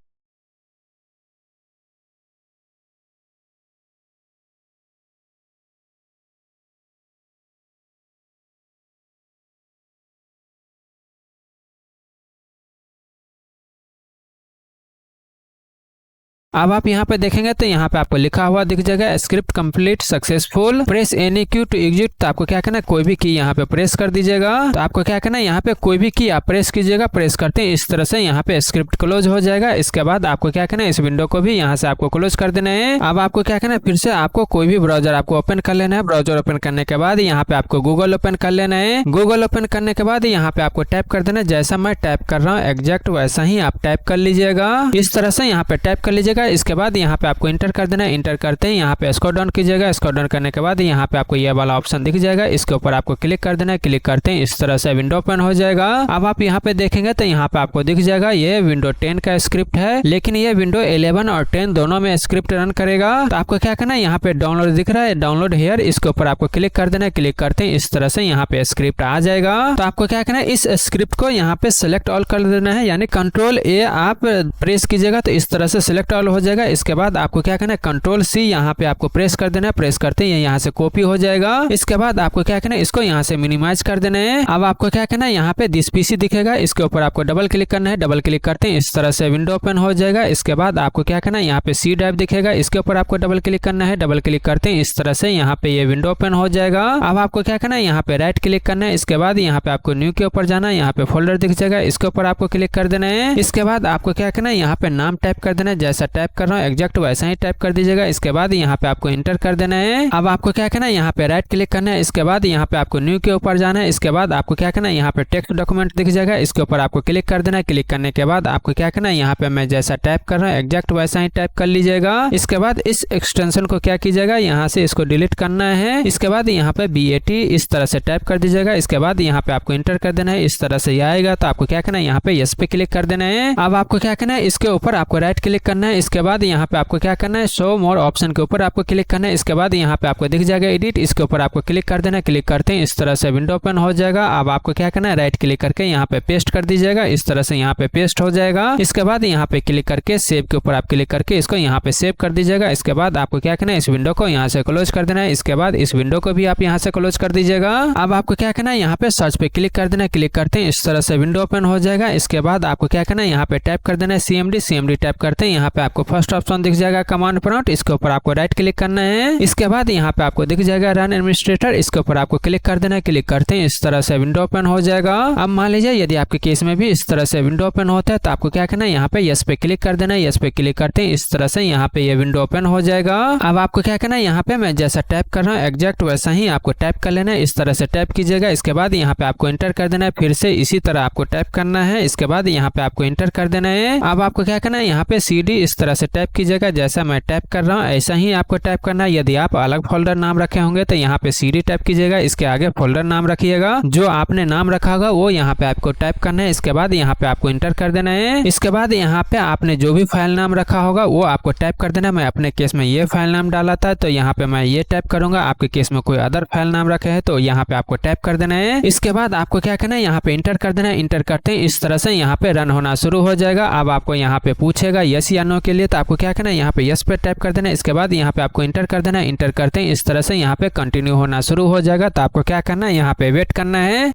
अब आप यहाँ पे देखेंगे तो यहाँ पे आपको लिखा हुआ दिख जाएगा script complete successful, press any की टू एग्जिट। तो आपको क्या करना है, कोई भी की यहाँ पे प्रेस कर दीजिएगा। तो आपको क्या करना है, यहाँ पे कोई भी की आप प्रेस कीजिएगा। प्रेस करते हैं इस तरह से यहाँ पे स्क्रिप्ट क्लोज हो जाएगा। इसके बाद आपको क्या करना है, इस विंडो को भी यहाँ से आपको क्लोज कर देना है। अब आपको क्या करना है, फिर से आपको कोई भी ब्राउजर आपको ओपन कर लेना है। ब्राउजर ओपन करने के बाद यहाँ पे आपको गूगल ओपन कर लेना है। गूगल ओपन करने के बाद यहाँ पे आपको टाइप कर देना है। जैसा मैं टाइप कर रहा हूँ एग्जैक्ट वैसा ही आप टाइप कर लीजिएगा। इस तरह से यहाँ पे टाइप कर लीजिएगा। इसके बाद यहाँ पे आपको इंटर कर देना है। इंटर करते हैं यहाँ पे स्क्रॉल डाउन कीजिएगा। स्क्रॉल डाउन करने के बाद यहाँ पे आपको ये वाला ऑप्शन दिख जाएगा। इसके ऊपर आपको क्लिक कर देना है। क्लिक करते हैं इस तरह से विंडो ओपन हो जाएगा। अब आप यहाँ पे देखेंगे तो यहाँ पे आपको दिख जाएगा ये विंडो 10 का स्क्रिप्ट है, लेकिन ये विंडो 11 और 10 दोनों में स्क्रिप्ट रन करेगा। तो आपको क्या करना है, यहाँ पे डाउनलोड दिख रहा है, डाउनलोड हियर, इसके ऊपर आपको क्लिक कर देना है। क्लिक करते हैं इस तरह से यहाँ पे स्क्रिप्ट आ जाएगा। तो आपको क्या करना है, इस स्क्रिप्ट को यहाँ पे सिलेक्ट ऑल कर देना है, यानी कंट्रोल ए आप प्रेस कीजिएगा तो इस तरह से सिलेक्ट ऑल हो जाएगा। इसके बाद आपको क्या करना है, कंट्रोल सी यहाँ पे आपको प्रेस कर देना है। प्रेस करते हैं यहाँ से कॉपी हो जाएगा। इसके बाद आपको क्या करना है, इसको यहाँ से मिनिमाइज कर देना है। अब आपको क्या करना है, यहाँ पे दिस पीसी दिखेगा, इसके ऊपर आपको डबल क्लिक करना है। डबल क्लिक करते हैं इस तरह से विंडो ओपन हो जाएगा। इसके बाद आपको क्या करना है, यहाँ पे सी ड्राइव दिखेगा, इसके ऊपर आपको डबल क्लिक करना है। डबल क्लिक करते हैं इस तरह से यहाँ पे ये विंडो ओपन हो जाएगा। अब आपको क्या करना है, यहाँ पे राइट क्लिक करना है। इसके बाद यहाँ पे आपको न्यू के ऊपर जाना है। यहाँ पे फोल्डर दिख जाएगा, इसके ऊपर आपको क्लिक कर देना है। इसके बाद आपको क्या करना है, यहाँ पे नाम टाइप कर देना है। जैसा टाइप कर रहा हूँ एग्जैक्ट वैसा ही टाइप कर दीजिएगा। इसके बाद यहाँ पे आपको इंटर कर देना है। अब आपको क्या करना है, यहाँ पे राइट क्लिक करना है। इसके बाद यहाँ पे आपको न्यू के ऊपर जाना है। इसके बाद आपको क्या करना है, यहाँ पे टेक्स्ट डॉक्यूमेंट दिख जाएगा, इसके ऊपर आपको क्लिक कर देना है। क्लिक करने के बाद आपको क्या करना है, यहाँ पे मैं जैसा टाइप कर रहा हूँ एग्जैक्ट वैसा ही टाइप कर लीजिएगा। इसके बाद इस एक्सटेंशन को क्या कीजिएगा, यहाँ से इसको डिलीट करना है। इसके बाद यहाँ पे BAT इस तरह से टाइप कर दीजिएगा। इसके बाद यहाँ पे आपको इंटर कर देना है। इस तरह से आएगा तो आपको क्या करना है, यहाँ पे यस पे क्लिक कर देना है। अब आपको क्या करना है, इसके ऊपर आपको राइट क्लिक करना है। इसके बाद यहाँ पे आपको क्या करना है, शो मोर ऑप्शन के ऊपर आपको क्लिक करना है। इसके बाद यहाँ पे आपको दिख जाएगा एडिट, इसके ऊपर आपको क्लिक कर देना है। क्लिक करते हैं इस तरह से विंडो ओपन हो जाएगा। अब आपको क्या करना है, राइट क्लिक करके यहाँ पे पेस्ट कर दीजिएगा। इस तरह से यहाँ पे पेस्ट हो जाएगा। इसके बाद यहाँ पे क्लिक करके सेव के ऊपर आप क्लिक करके इसको यहाँ पे सेव कर दीजिएगा। इसके बाद आपको क्या करना है, इस विंडो को यहाँ से क्लोज कर देना है। इसके बाद इस विंडो को भी आप यहाँ से क्लोज कर दीजिएगा। अब आपको क्या करना है, यहाँ पे सर्च पे क्लिक कर देना है। क्लिक करते हैं इस तरह से विंडो ओपन हो जाएगा। इसके बाद आपको क्या करना है, यहाँ पे टाइप कर देना है CMD टाइप करते हैं। यहाँ पे आपको फर्स्ट ऑप्शन दिख जाएगा कमांड प्रॉम्प्ट, इसके ऊपर आपको राइट क्लिक करना है। इसके बाद यहाँ पे आपको दिख जाएगा रन एडमिनिस्ट्रेटर, इसके ऊपर आपको क्लिक कर देना है। क्लिक करते हैं इस तरह से विंडो ओपन हो जाएगा। अब मान लीजिए यदि आपके केस में भी इस तरह से विंडो ओपन होता है तो आपको क्या करना है, यहाँ पे यस पे क्लिक कर देना है। यस पे क्लिक करते हैं इस तरह से यहाँ पे ये विंडो ओपन हो जाएगा। अब आपको क्या करना है, यहाँ पे मैं जैसा टाइप कर रहा हूँ एग्जैक्ट वैसा ही आपको टाइप कर लेना है। इस तरह से टाइप कीजिएगा। इसके बाद यहाँ पे आपको इंटर कर देना है। फिर से इसी तरह आपको टाइप करना है। इसके बाद यहाँ पे आपको इंटर कर देना है। अब आपको क्या करना है, यहाँ पे CD इस तरह से टाइप कीजिएगा। जैसा मैं टाइप कर रहा हूँ ऐसा ही आपको टाइप करना है। यदि आप अलग फोल्डर नाम रखे होंगे तो यहाँ पे CD टाइप कीजिएगा, इसके आगे फोल्डर नाम रखिएगा। जो आपने नाम रखा होगा वो यहाँ पे आपको टाइप करना है। इसके बाद यहाँ पे आपको इंटर कर देना है। इसके बाद यहाँ पे आपने जो भी फाइल नाम रखा होगा वो आपको टाइप कर देना है। मैं अपने केस में ये फाइल नाम डाला था तो यहाँ पे मैं ये टाइप करूंगा। आपके केस में कोई अदर फाइल नाम रखे है तो यहाँ पे आपको टाइप कर देना है। इसके बाद आपको क्या करना है, यहाँ पे इंटर कर देना है। इंटर करते हैं इस तरह से यहाँ पे रन होना शुरू हो जाएगा। अब आपको यहाँ पे पूछेगा यस या नो के लिए, तो आपको क्या करना है, यहाँ पे यस पे टाइप कर देना है। इसके बाद यहाँ पे आपको इंटर कर देना है। इंटर करते हैं इस तरह से यहाँ पे कंटिन्यू होना शुरू हो जाएगा। तो आपको क्या करना है, यहाँ पे वेट करना है।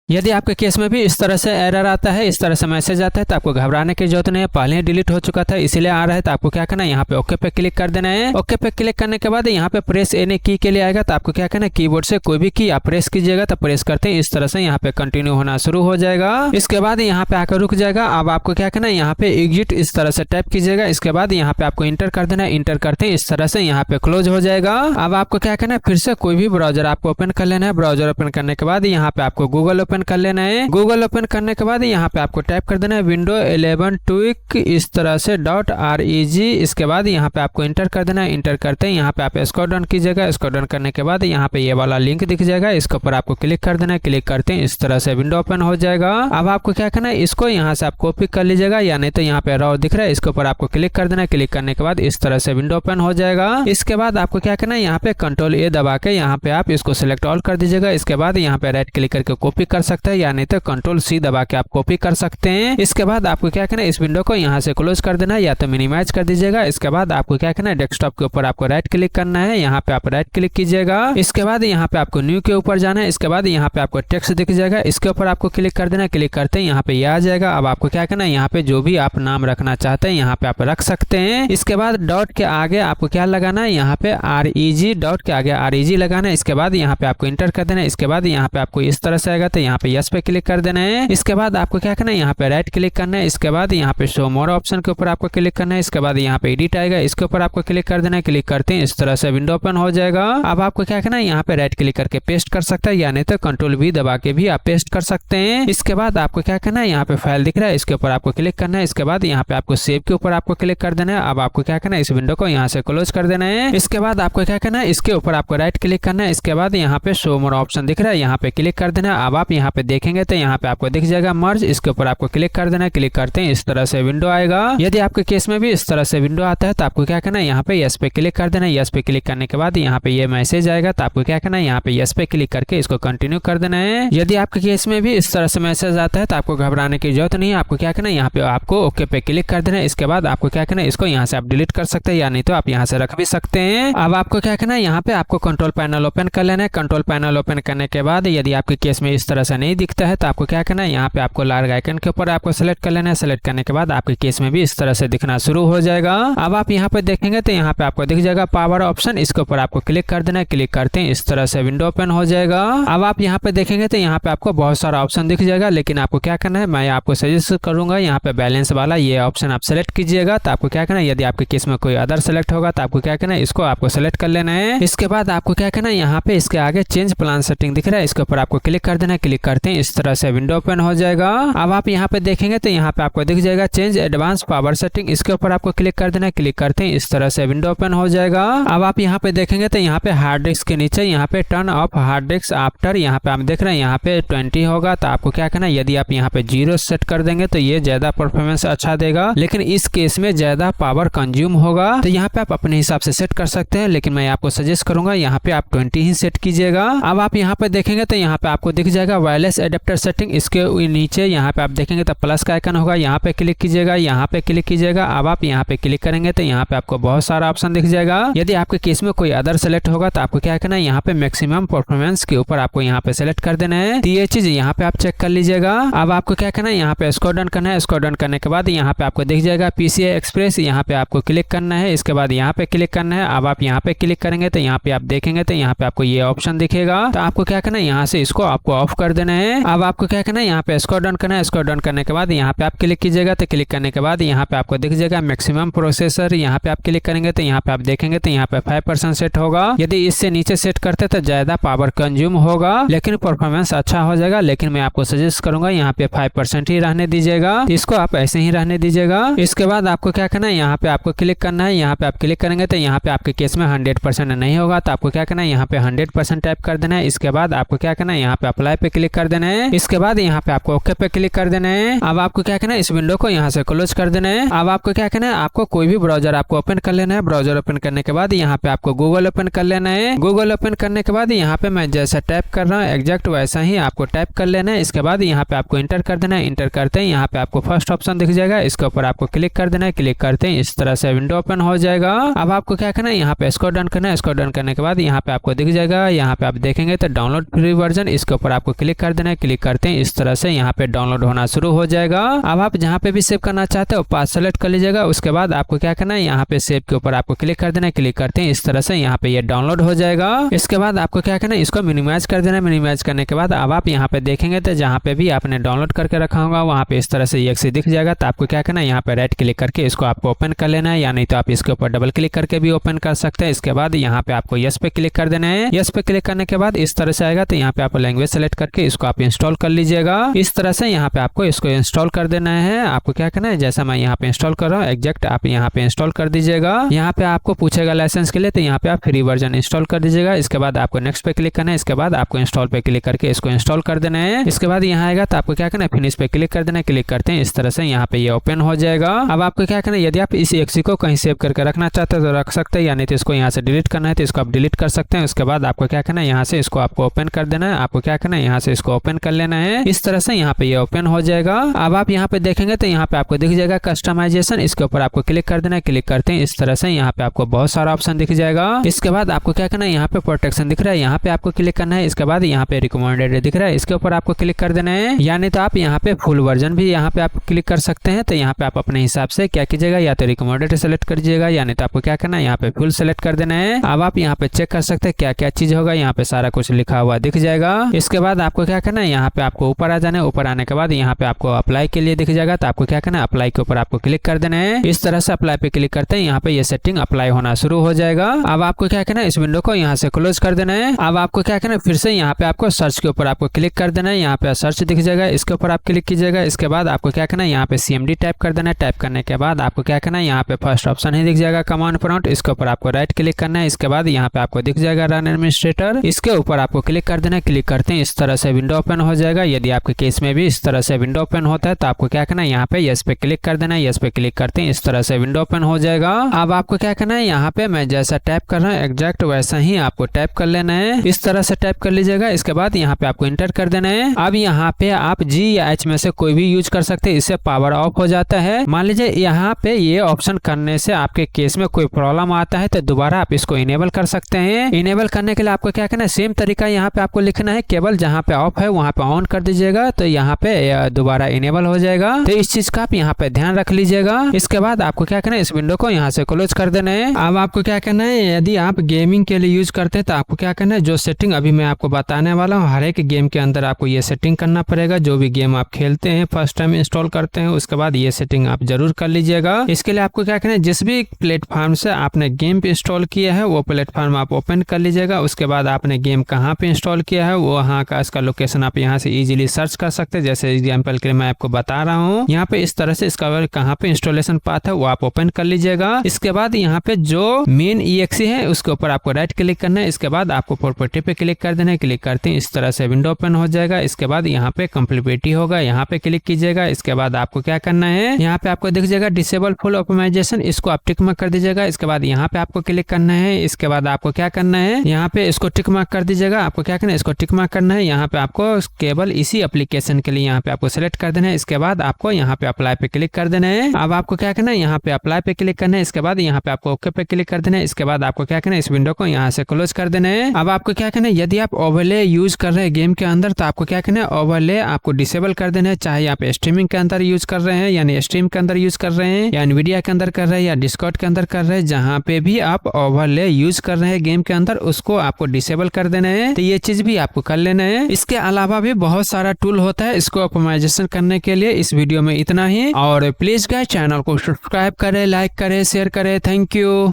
यदि आपके केस में भी इस तरह से एरर आता है, इस तरह से मैसेज आता है, तो आपको घबराने की जरूरत नहीं है। पहले ही डिलीट हो चुका था इसीलिए आ रहा है। तो आपको क्या करना है, यहाँ पे ओके पे क्लिक कर देना है। ओके पे क्लिक करने के बाद यहाँ पे प्रेस एनी की के लिए आएगा। तो आपको क्या करना है, कीबोर्ड से कोई भी की आप प्रेस कीजिएगा। तो प्रेस करते हैं इस तरह से यहाँ पे कंटिन्यू होना शुरू हो जाएगा। इसके बाद यहाँ पे आकर रुक जाएगा। अब आपको क्या करना है, यहाँ पे एग्जिट इस तरह से टाइप कीजिएगा। इसके बाद यहाँ पे आपको इंटर कर देना है। इंटर करते हैं इस तरह से यहाँ पे क्लोज हो जाएगा। अब आपको क्या करना है, फिर से कोई भी ब्राउजर आपको ओपन कर लेना है। ब्राउजर ओपन करने के बाद यहाँ पे आपको गूगल ओपन कर लेना है। गूगल ओपन करने के बाद यहाँ पे आपको टाइप कर देना है विंडो 11 ट्विक इस तरह से .reg। इसके बाद यहाँ पे आपको इंटर कर देना है। इंटर करते हैं यहाँ पे आप स्क्रॉल डाउन कीजिएगा। स्क्रॉल डाउन करने के बाद यहाँ पे ये वाला लिंक दिख जाएगा, इसके ऊपर आपको क्लिक कर देना है। क्लिक करते हैं इस तरह से विंडो ओपन हो जाएगा। अब आपको क्या करना है, इसको यहाँ से आप कॉपी कर लीजिएगा, या नहीं तो यहाँ पे रॉ दिख रहा है, इसके ऊपर आपको क्लिक कर देना है। क्लिक करने के बाद इस तरह से विंडो ओपन हो जाएगा। इसके बाद आपको क्या करना है, यहाँ पे कंट्रोल A दबा के यहाँ पे आप इसको सिलेक्ट ऑल कर दीजिएगा। इसके बाद यहाँ पे राइट क्लिक करके कॉपी कर सकते हैं, यानी तो Ctrl+C दबा के आप कॉपी कर सकते हैं। इसके बाद आपको क्या करना है, इस विंडो को यहाँ से क्लोज कर देना है या तो मिनिमाइज कर दीजिएगा। इसके बाद आपको क्या करना है, डेस्कटॉप के ऊपर आपको राइट क्लिक करना है, यहाँ पे आप राइट क्लिक कीजिएगा। इसके बाद यहाँ पे आपको न्यू के ऊपर जाना है। इसके बाद यहाँ पे आपको टेक्स्ट दिख जाएगा, इसके ऊपर आपको क्लिक कर देना। क्लिक करते हैं यहाँ पे ये आ जाएगा। अब आपको क्या करना है, यहाँ पे जो भी आप नाम रखना चाहते हैं यहाँ पे आप रख सकते हैं। इसके बाद डॉट के आगे आपको क्या लगाना है, यहाँ पे REG, डॉट के आगे REG लगाना है। इसके बाद यहाँ पे आपको इंटर कर देना है। इसके बाद यहाँ पे आपको इस तरह से आएगा तो यहाँ पे यस पे क्लिक कर देना है। इसके बाद आपको क्या करना है, यहाँ पे राइट क्लिक करना है। इसके बाद यहाँ पे शो मोर ऑप्शन के ऊपर आपको क्लिक करना है। इसके बाद यहाँ पे एडिट आएगा, इसके ऊपर आपको क्लिक कर देना है। क्लिक करते हैं इस तरह से विंडो ओपन हो जाएगा। अब आपको क्या करना है, यहाँ पे राइट क्लिक करके पेस्ट कर सकते हैं, यानी तो Ctrl+V दबा के भी आप पेस्ट कर सकते हैं। इसके बाद आपको क्या करना है, यहाँ पे फाइल दिख रहा है, इसके ऊपर आपको क्लिक करना है। इसके बाद यहाँ पे आपको सेव के ऊपर आपको क्लिक कर देना है। अब आपको क्या करना है, इस विंडो को यहाँ से क्लोज कर देना है। इसके बाद आपको क्या करना है, इसके ऊपर आपको राइट क्लिक करना है। इसके बाद यहाँ पे शो मोर ऑप्शन दिख रहा है, यहाँ पे क्लिक कर देना है। अब आप यहाँ पे देखेंगे तो यहाँ पे आपको दिख जाएगा मर्ज, इसके ऊपर आपको क्लिक कर देना है। क्लिक करते हैं इस तरह से विंडो आएगा। यदि आपके केस में भी इस तरह से विंडो आता है तो आपको क्या करना है, यहाँ पे यस पे क्लिक कर देना है। यस पे क्लिक करने के बाद यहाँ पे ये मैसेज आएगा तो आपको क्या करना है, यहाँ पे यस पे क्लिक करके इसको कंटिन्यू कर देना है। यदि आपके केस में भी इस तरह से मैसेज आता है तो आपको घबराने की जरूरत नहीं है। आपको क्या करना है, यहाँ पे आपको ओके पे क्लिक कर देना है। इसके बाद आपको क्या करना है, इसको यहाँ से आप डिलीट कर सकते हैं, या नहीं तो आप यहाँ से रख भी सकते हैं। अब आपको क्या करना है, यहाँ पे आपको कंट्रोल पैनल ओपन कर लेना है। कंट्रोल पैनल ओपन करने के बाद यदि आपके केस में इस तरह से नहीं दिखता है तो आपको क्या करना है, यहाँ पे आपको लार्ज आइकन के ऊपर आपको सेलेक्ट कर लेना है। सेलेक्ट करने के बाद आपके केस में भी इस तरह से दिखना शुरू हो जाएगा। अब आप यहाँ पे देखेंगे तो यहाँ पे आपको दिख जाएगा पावर ऑप्शन, इसके ऊपर आपको क्लिक कर देना है। क्लिक करते हैं इस तरह से विंडो ओपन हो जाएगा। अब आप यहाँ पे देखेंगे तो यहाँ पे आपको बहुत सारा ऑप्शन दिख जाएगा, लेकिन आपको क्या करना है, मैं आपको सजेस्ट करूंगा यहाँ पे बैलेंस वाला ये ऑप्शन आप सेलेक्ट कीजिएगा। तो आपको क्या करना है, यदि आपके केस में कोई अदर सेलेक्ट होगा तो आपको क्या करना है, इसको आपको सेलेक्ट कर लेना है। इसके बाद आपको क्या करना है, यहाँ पे इसके आगे चेंज प्लान सेटिंग दिख रहा है, इसके ऊपर आपको क्लिक कर देना है। क्लिक करते हैं इस तरह से विंडो ओपन हो जाएगा। अब आप यहाँ पे देखेंगे तो यहाँ पे आपको दिख जाएगा चेंज एडवांस पावर सेटिंग, इसके ऊपर आपको क्लिक कर देना है। क्लिक करते हैं इस तरह से विंडो ओपन हो जाएगा। अब आप यहाँ पे देखेंगे तो यहाँ पे हार्ड डिस्क के नीचे यहाँ पे turn off hard disk after, यहाँ पे आप देख रहे हैं यहाँ पे 20 होगा तो आपको क्या करना है, यदि आप यहाँ पे 0 सेट कर देंगे तो ये ज्यादा परफॉर्मेंस अच्छा देगा, लेकिन इस केस में ज्यादा पावर कंज्यूम होगा। तो यहाँ पे आप अपने हिसाब से सेट कर सकते हैं, लेकिन मैं आपको सजेस्ट करूंगा यहाँ पे आप 20 ही सेट कीजिएगा। अब आप यहाँ पे देखेंगे तो यहाँ पे आपको दिख जाएगा वायरलेस एडेप्टर सेटिंग, इसके नीचे यहाँ पे आप देखेंगे तो प्लस का आइकन होगा, यहाँ पे क्लिक कीजिएगा, यहाँ पे क्लिक कीजिएगा। अब आप यहाँ पे क्लिक करेंगे तो यहाँ पे आपको बहुत सारा ऑप्शन दिख जाएगा। यदि आपके केस में कोई अदर सेलेक्ट होगा तो आपको क्या करना है, यहाँ पे मैक्सिमम परफॉर्मेंस के ऊपर आपको यहाँ पे सेलेक्ट कर देना है। तो ये चीज यहाँ पे आप चेक कर लीजिएगा। अब आपको क्या करना है, यहाँ पे स्क्रॉल डाउन करना है। स्क्रॉल डाउन करने के बाद यहाँ पे आपको दिख जाएगा PCI Express, यहाँ पे आपको क्लिक करना है। इसके बाद यहाँ पे क्लिक करना है। अब आप यहाँ पे क्लिक करेंगे तो यहाँ पे आप देखेंगे तो यहाँ पे आपको ये ऑप्शन दिखेगा। तो आपको क्या करना है, यहाँ से इसको आपको ऑफ कर देना है। अब आपको क्या करना है, यहाँ पे स्क्रॉल डाउन करना है। स्क्रॉल डाउन करने के बाद यहाँ पे आप क्लिक कीजिएगा। तो क्लिक करने के बाद यहाँ पे आपको दिख जाएगा मैक्सिमम प्रोसेसर, यहाँ पे आप क्लिक करेंगे तो यहाँ पे आप देखेंगे तो यहाँ पे 5% सेट होगा। यदि इससे नीचे सेट करते तो ज्यादा पावर कंज्यूम होगा, लेकिन परफॉर्मेंस अच्छा हो जाएगा। लेकिन मैं आपको सजेस्ट करूंगा यहाँ पे 5% ही रहने दीजिएगा, इसको आप ऐसे ही रहने दीजिएगा। इसके बाद आपको क्या करना है, यहाँ पे आपको क्लिक करना है। यहाँ पे आप क्लिक करेंगे तो यहाँ पे आपके केस में 100% नहीं होगा, तो आपको क्या करना है, यहाँ पे 100% टाइप कर देना है। इसके बाद आपको क्या करना है, यहाँ पे अप्लाई पे क्लिक कर देना है। इसके बाद यहाँ पे आपको ओके पे क्लिक कर देना है। अब आपको क्या करना है, इस विंडो को यहाँ से क्लोज कर देना है। अब आपको क्या करना है, आपको कोई भी ब्राउजर आपको ओपन कर लेना है। ब्राउजर ओपन करने के बाद यहाँ पे आपको गूगल ओपन कर लेना है। गूगल ओपन करने के बाद यहाँ पे मैं जैसा टाइप कर रहा हूँ एग्जैक्ट वैसा ही आपको टाइप कर लेना है। इसके बाद यहाँ पे आपको इंटर कर देना है। इंटर करते हैं यहाँ पे आपको फर्स्ट ऑप्शन दिख जाएगा, इसके ऊपर आपको क्लिक कर देना है। क्लिक करते हैं इस तरह से विंडो ओपन हो जाएगा। अब आपको क्या करना है, यहाँ पे स्क्रॉल डाउन करना है। स्क्रॉल डाउन करने के बाद यहाँ पे आपको दिख जाएगा, यहाँ पे आप देखेंगे तो डाउनलोड फ्री वर्जन, इसके ऊपर आपको क्लिक कर देना है। क्लिक करते हैं इस तरह से यहाँ पे डाउनलोड होना शुरू हो जाएगा। अब आप जहाँ पे भी सेव करना चाहते हो पाथ सेलेक्ट कर लीजिएगा। उसके बाद आपको क्या करना है, यहाँ पे सेव के ऊपर आपको क्लिक कर देना है। क्लिक करते हैं इस तरह से यहाँ पे ये डाउनलोड हो जाएगा। इसके बाद आपको क्या करना है, इसको मिनिमाइज कर देना है। मिनिमाइज करने के बाद अब आप यहाँ पे देखेंगे तो जहाँ पे भी आपने डाउनलोड करके रखा होगा वहाँ पे इस तरह से EXE दिख जाएगा। तो आपको क्या करना है, यहाँ पे राइट क्लिक करके इसको आपको ओपन कर लेना है, या नहीं तो आप इसके ऊपर डबल क्लिक करके भी ओपन कर सकते हैं। इसके बाद यहाँ पे आपको यस पे क्लिक कर देना है। यस पे क्लिक करने के बाद इस तरह से आएगा, तो यहाँ पे आप लैंग्वेज सेलेक्ट करके इसको आप इंस्टॉल कर लीजिएगा। इस तरह से यहाँ पे आपको इसको इंस्टॉल कर देना है। आपको क्या करना है, जैसा मैं यहाँ पे इंस्टॉल कर रहा हूँ एग्जैक्ट आप यहाँ पे इंस्टॉल कर दीजिएगा। यहाँ पे आपको पूछेगा लाइसेंस के लिए, तो यहाँ पे आप फ्री वर्जन इंस्टॉल कर दीजिएगा। इसके बाद आपको नेक्स्ट पे क्लिक करना है। इसके बाद आपको इंस्टॉल पे क्लिक करके इसको इंस्टॉल कर देना है। इसके बाद यहाँ आएगा तो आपको क्या करना है, फिनिश पे क्लिक कर देना है। क्लिक करते हैं इस तरह से यहाँ पे ये ओपन हो जाएगा। अब आपको क्या करना है, यदि आप इस EXE को कहीं सेव करके रखना चाहते हैं तो रख सकते हैं, यानी तो इसको यहाँ से डिलीट करना है तो इसको आप डिलीट कर सकते हैं। उसके बाद आपको क्या करना है, यहाँ से इसको आपको ओपन कर देना है। आपको क्या करना है, यहाँ से इसको ओपन कर लेना है। इस तरह से यहाँ पे ये ओपन हो जाएगा। अब आप यहाँ पे देखेंगे तो यहाँ पे आपको दिख जाएगा कस्टमाइजेशन, इसके ऊपर आपको क्लिक कर देना है। क्लिक करते हैं इस तरह से यहाँ पे आपको बहुत सारा ऑप्शन दिख जाएगा। इसके बाद आपको क्या करना है, यहाँ पे प्रोटेक्शन दिख रहा है, यहाँ पे आपको क्लिक करना है। इसके बाद यहाँ पे रिकमेंडेड दिख रहा है, इसके ऊपर आपको क्लिक कर देना है। यानी तो आप यहाँ पे फुल वर्जन भी यहाँ पे आप क्लिक कर सकते हैं। तो यहाँ पे आप अपने हिसाब से क्या कीजिएगा, या तो रिकमेंडेड सेलेक्ट करिएगा, यानी तो आपको क्या करना है, यहाँ पे फुल सेलेक्ट कर देना है। अब आप यहाँ पे चेक कर सकते हैं क्या क्या चीज होगा, यहाँ पे सारा कुछ लिखा हुआ दिख जाएगा। इसके बाद आपको क्या करना है, यहाँ पे आपको ऊपर आ जाना है। ऊपर आने के बाद यहाँ पे आपको अप्लाई के लिए दिख जाएगा। तो आपको क्या करना है, अप्लाई के ऊपर आपको क्लिक कर देना है। इस तरह से अप्लाई पे क्लिक करते हैं यहाँ पे ये सेटिंग अप्लाई होना शुरू हो जाएगा। अब आपको क्या करना है, इस विंडो को यहाँ से क्लोज कर देना है। अब आपको क्या करना है, फिर से यहाँ पे आपको सर्च के ऊपर आपको क्लिक कर देना है। यहाँ पे सर्च दिख जाएगा, इसके ऊपर आप क्लिक कीजिएगा। इसके बाद आपको क्या करना है, यहाँ पे CMD टाइप कर देना है। टाइप करने के बाद आपको क्या करना है, यहाँ पे फर्स्ट ऑप्शन ही दिख जाएगा कमांड प्रॉम्प्ट, इसके ऊपर आपको राइट क्लिक करना है। इसके बाद यहाँ पे आपको दिख जाएगा रन एडमिनिस्ट्रेटर, इसके ऊपर आपको क्लिक कर देना है। क्लिक करते हैं इस तरह से विंडो ओपन हो जाएगा। यदि आपके केस में भी इस तरह से विंडो ओपन होता है तो आपको क्या करना है, यहाँ पे यस पे क्लिक कर देना है। यस पे क्लिक करते हैं इस तरह से विंडो ओपन हो जाएगा। अब आपको क्या करना है, यहाँ पे मैं जैसा टाइप कर रहा हूँ एग्जैक्ट वैसा ही आपको टाइप कर लेना है। इस तरह से टाइप कर लीजिएगा। इसके बाद यहाँ पे आपको इंटर कर देना है। अब यहाँ पे आप G या H में से कोई भी यूज कर सकते हैं, इससे पावर ऑफ हो जाता है। मान लीजिए यहाँ पे ये ऑप्शन करने से आपके केस में कोई प्रॉब्लम आता है तो दोबारा आप इसको इनेबल कर सकते हैं। इनेबल करने के लिए आपको क्या करना है, सेम तरीका यहाँ पे आपको लिखना है, केवल जहाँ पे ऑफ है वहाँ पे ऑन कर दीजिएगा तो यहाँ पे दोबारा इनेबल हो जाएगा। तो इस चीज का आप यहाँ पे ध्यान रख लीजिएगा। इसके बाद आपको क्या करना है, इस विंडो को यहाँ से क्लोज कर देना है। अब आपको क्या करना है, यदि आप गेमिंग के लिए यूज करते हैं तो आपको क्या करना है, जो सेटिंग अभी मैं आपको बताने वाला हूँ हर एक गेम के अंदर आपको ये सेटिंग करना पड़ेगा। जो भी गेम आप खेलते हैं फर्स्ट टाइम इंस्टॉल करते हैं उसके बाद ये सेटिंग आप जरूर कर लीजिएगा। इसके लिए आपको क्या करना है, जिस भी प्लेटफॉर्म से आपने गेम इंस्टॉल किया है वो प्लेटफॉर्म आप ओपन कर लीजिएगा। उसके बाद आपने गेम कहाँ पे इंस्टॉल किया है वहाँ का इसका लोकेशन आप यहाँ से इजीली सर्च कर सकते हैं। जैसे एग्जांपल के लिए मैं आपको बता रहा हूँ, यहाँ पे इस तरह से इसका कहाँ पे इंस्टॉलेशन पाथ है वो आप ओपन कर लीजिएगा। इसके बाद यहाँ पे जो मेन EXE है उसके ऊपर आपको राइट क्लिक करना है। इसके बाद आपको प्रॉपर्टी पे क्लिक कर देना है। क्लिक करते हैं इस तरह से विंडो ओपन हो जाएगा। इसके बाद यहाँ पे कंप्लीबिलिटी होगा, यहाँ पे क्लिक कीजिएगा। इसके बाद आपको क्या करना है, यहाँ पे आपको दिख जाएगा डिसेबल फुल ऑप्टिमाइजेशन, इसको आप टिक मार्क कर दीजिएगा। इसके बाद यहाँ पे आपको क्लिक करना है। इसके बाद आपको क्या करना है, यहाँ पे इसको टिक मार्क कर दीजिएगा। आपको क्या करना है, इसको टिक मार्क करना है। यहाँ पे आपको केवल इसी एप्लीकेशन के लिए यहाँ पे आपको सिलेक्ट कर देना है। इसके बाद आपको यहाँ पे अप्लाई पे क्लिक कर देना है। अब आपको क्या करना है, यहाँ पे अप्लाई पे क्लिक करना है। इसके बाद यहाँ पे आपको ओके पे क्लिक कर देना है। इसके बाद आपको क्या करना है, इस विंडो को यहाँ से क्लोज कर देना है। अब आपको क्या करना है, यदि आप ओवरले यूज कर रहे हैं गेम के अंदर तो आपको क्या करना है, ओवरले आपको डिसेबल कर देना है। चाहे आप स्ट्रीमिंग के अंदर यूज कर रहे हैं, यानी स्ट्रीम के अंदर यूज कर रहे हैं, या एनवीडिया के अंदर कर रहे हैं, या डिस्कॉर्ड के अंदर कर रहे हैं, जहाँ पे भी आप ओवरले यूज कर रहे हैं गेम के अंदर उसको आपको डिसेबल कर देना है। तो ये चीज भी आपको कर लेना है। इसके अलावा भी बहुत सारा टूल होता है इसको ऑप्टिमाइजेशन करने के लिए। इस वीडियो में इतना ही, और प्लीज गाइस चैनल को सब्सक्राइब करें, लाइक करें, शेयर करें। Thank you.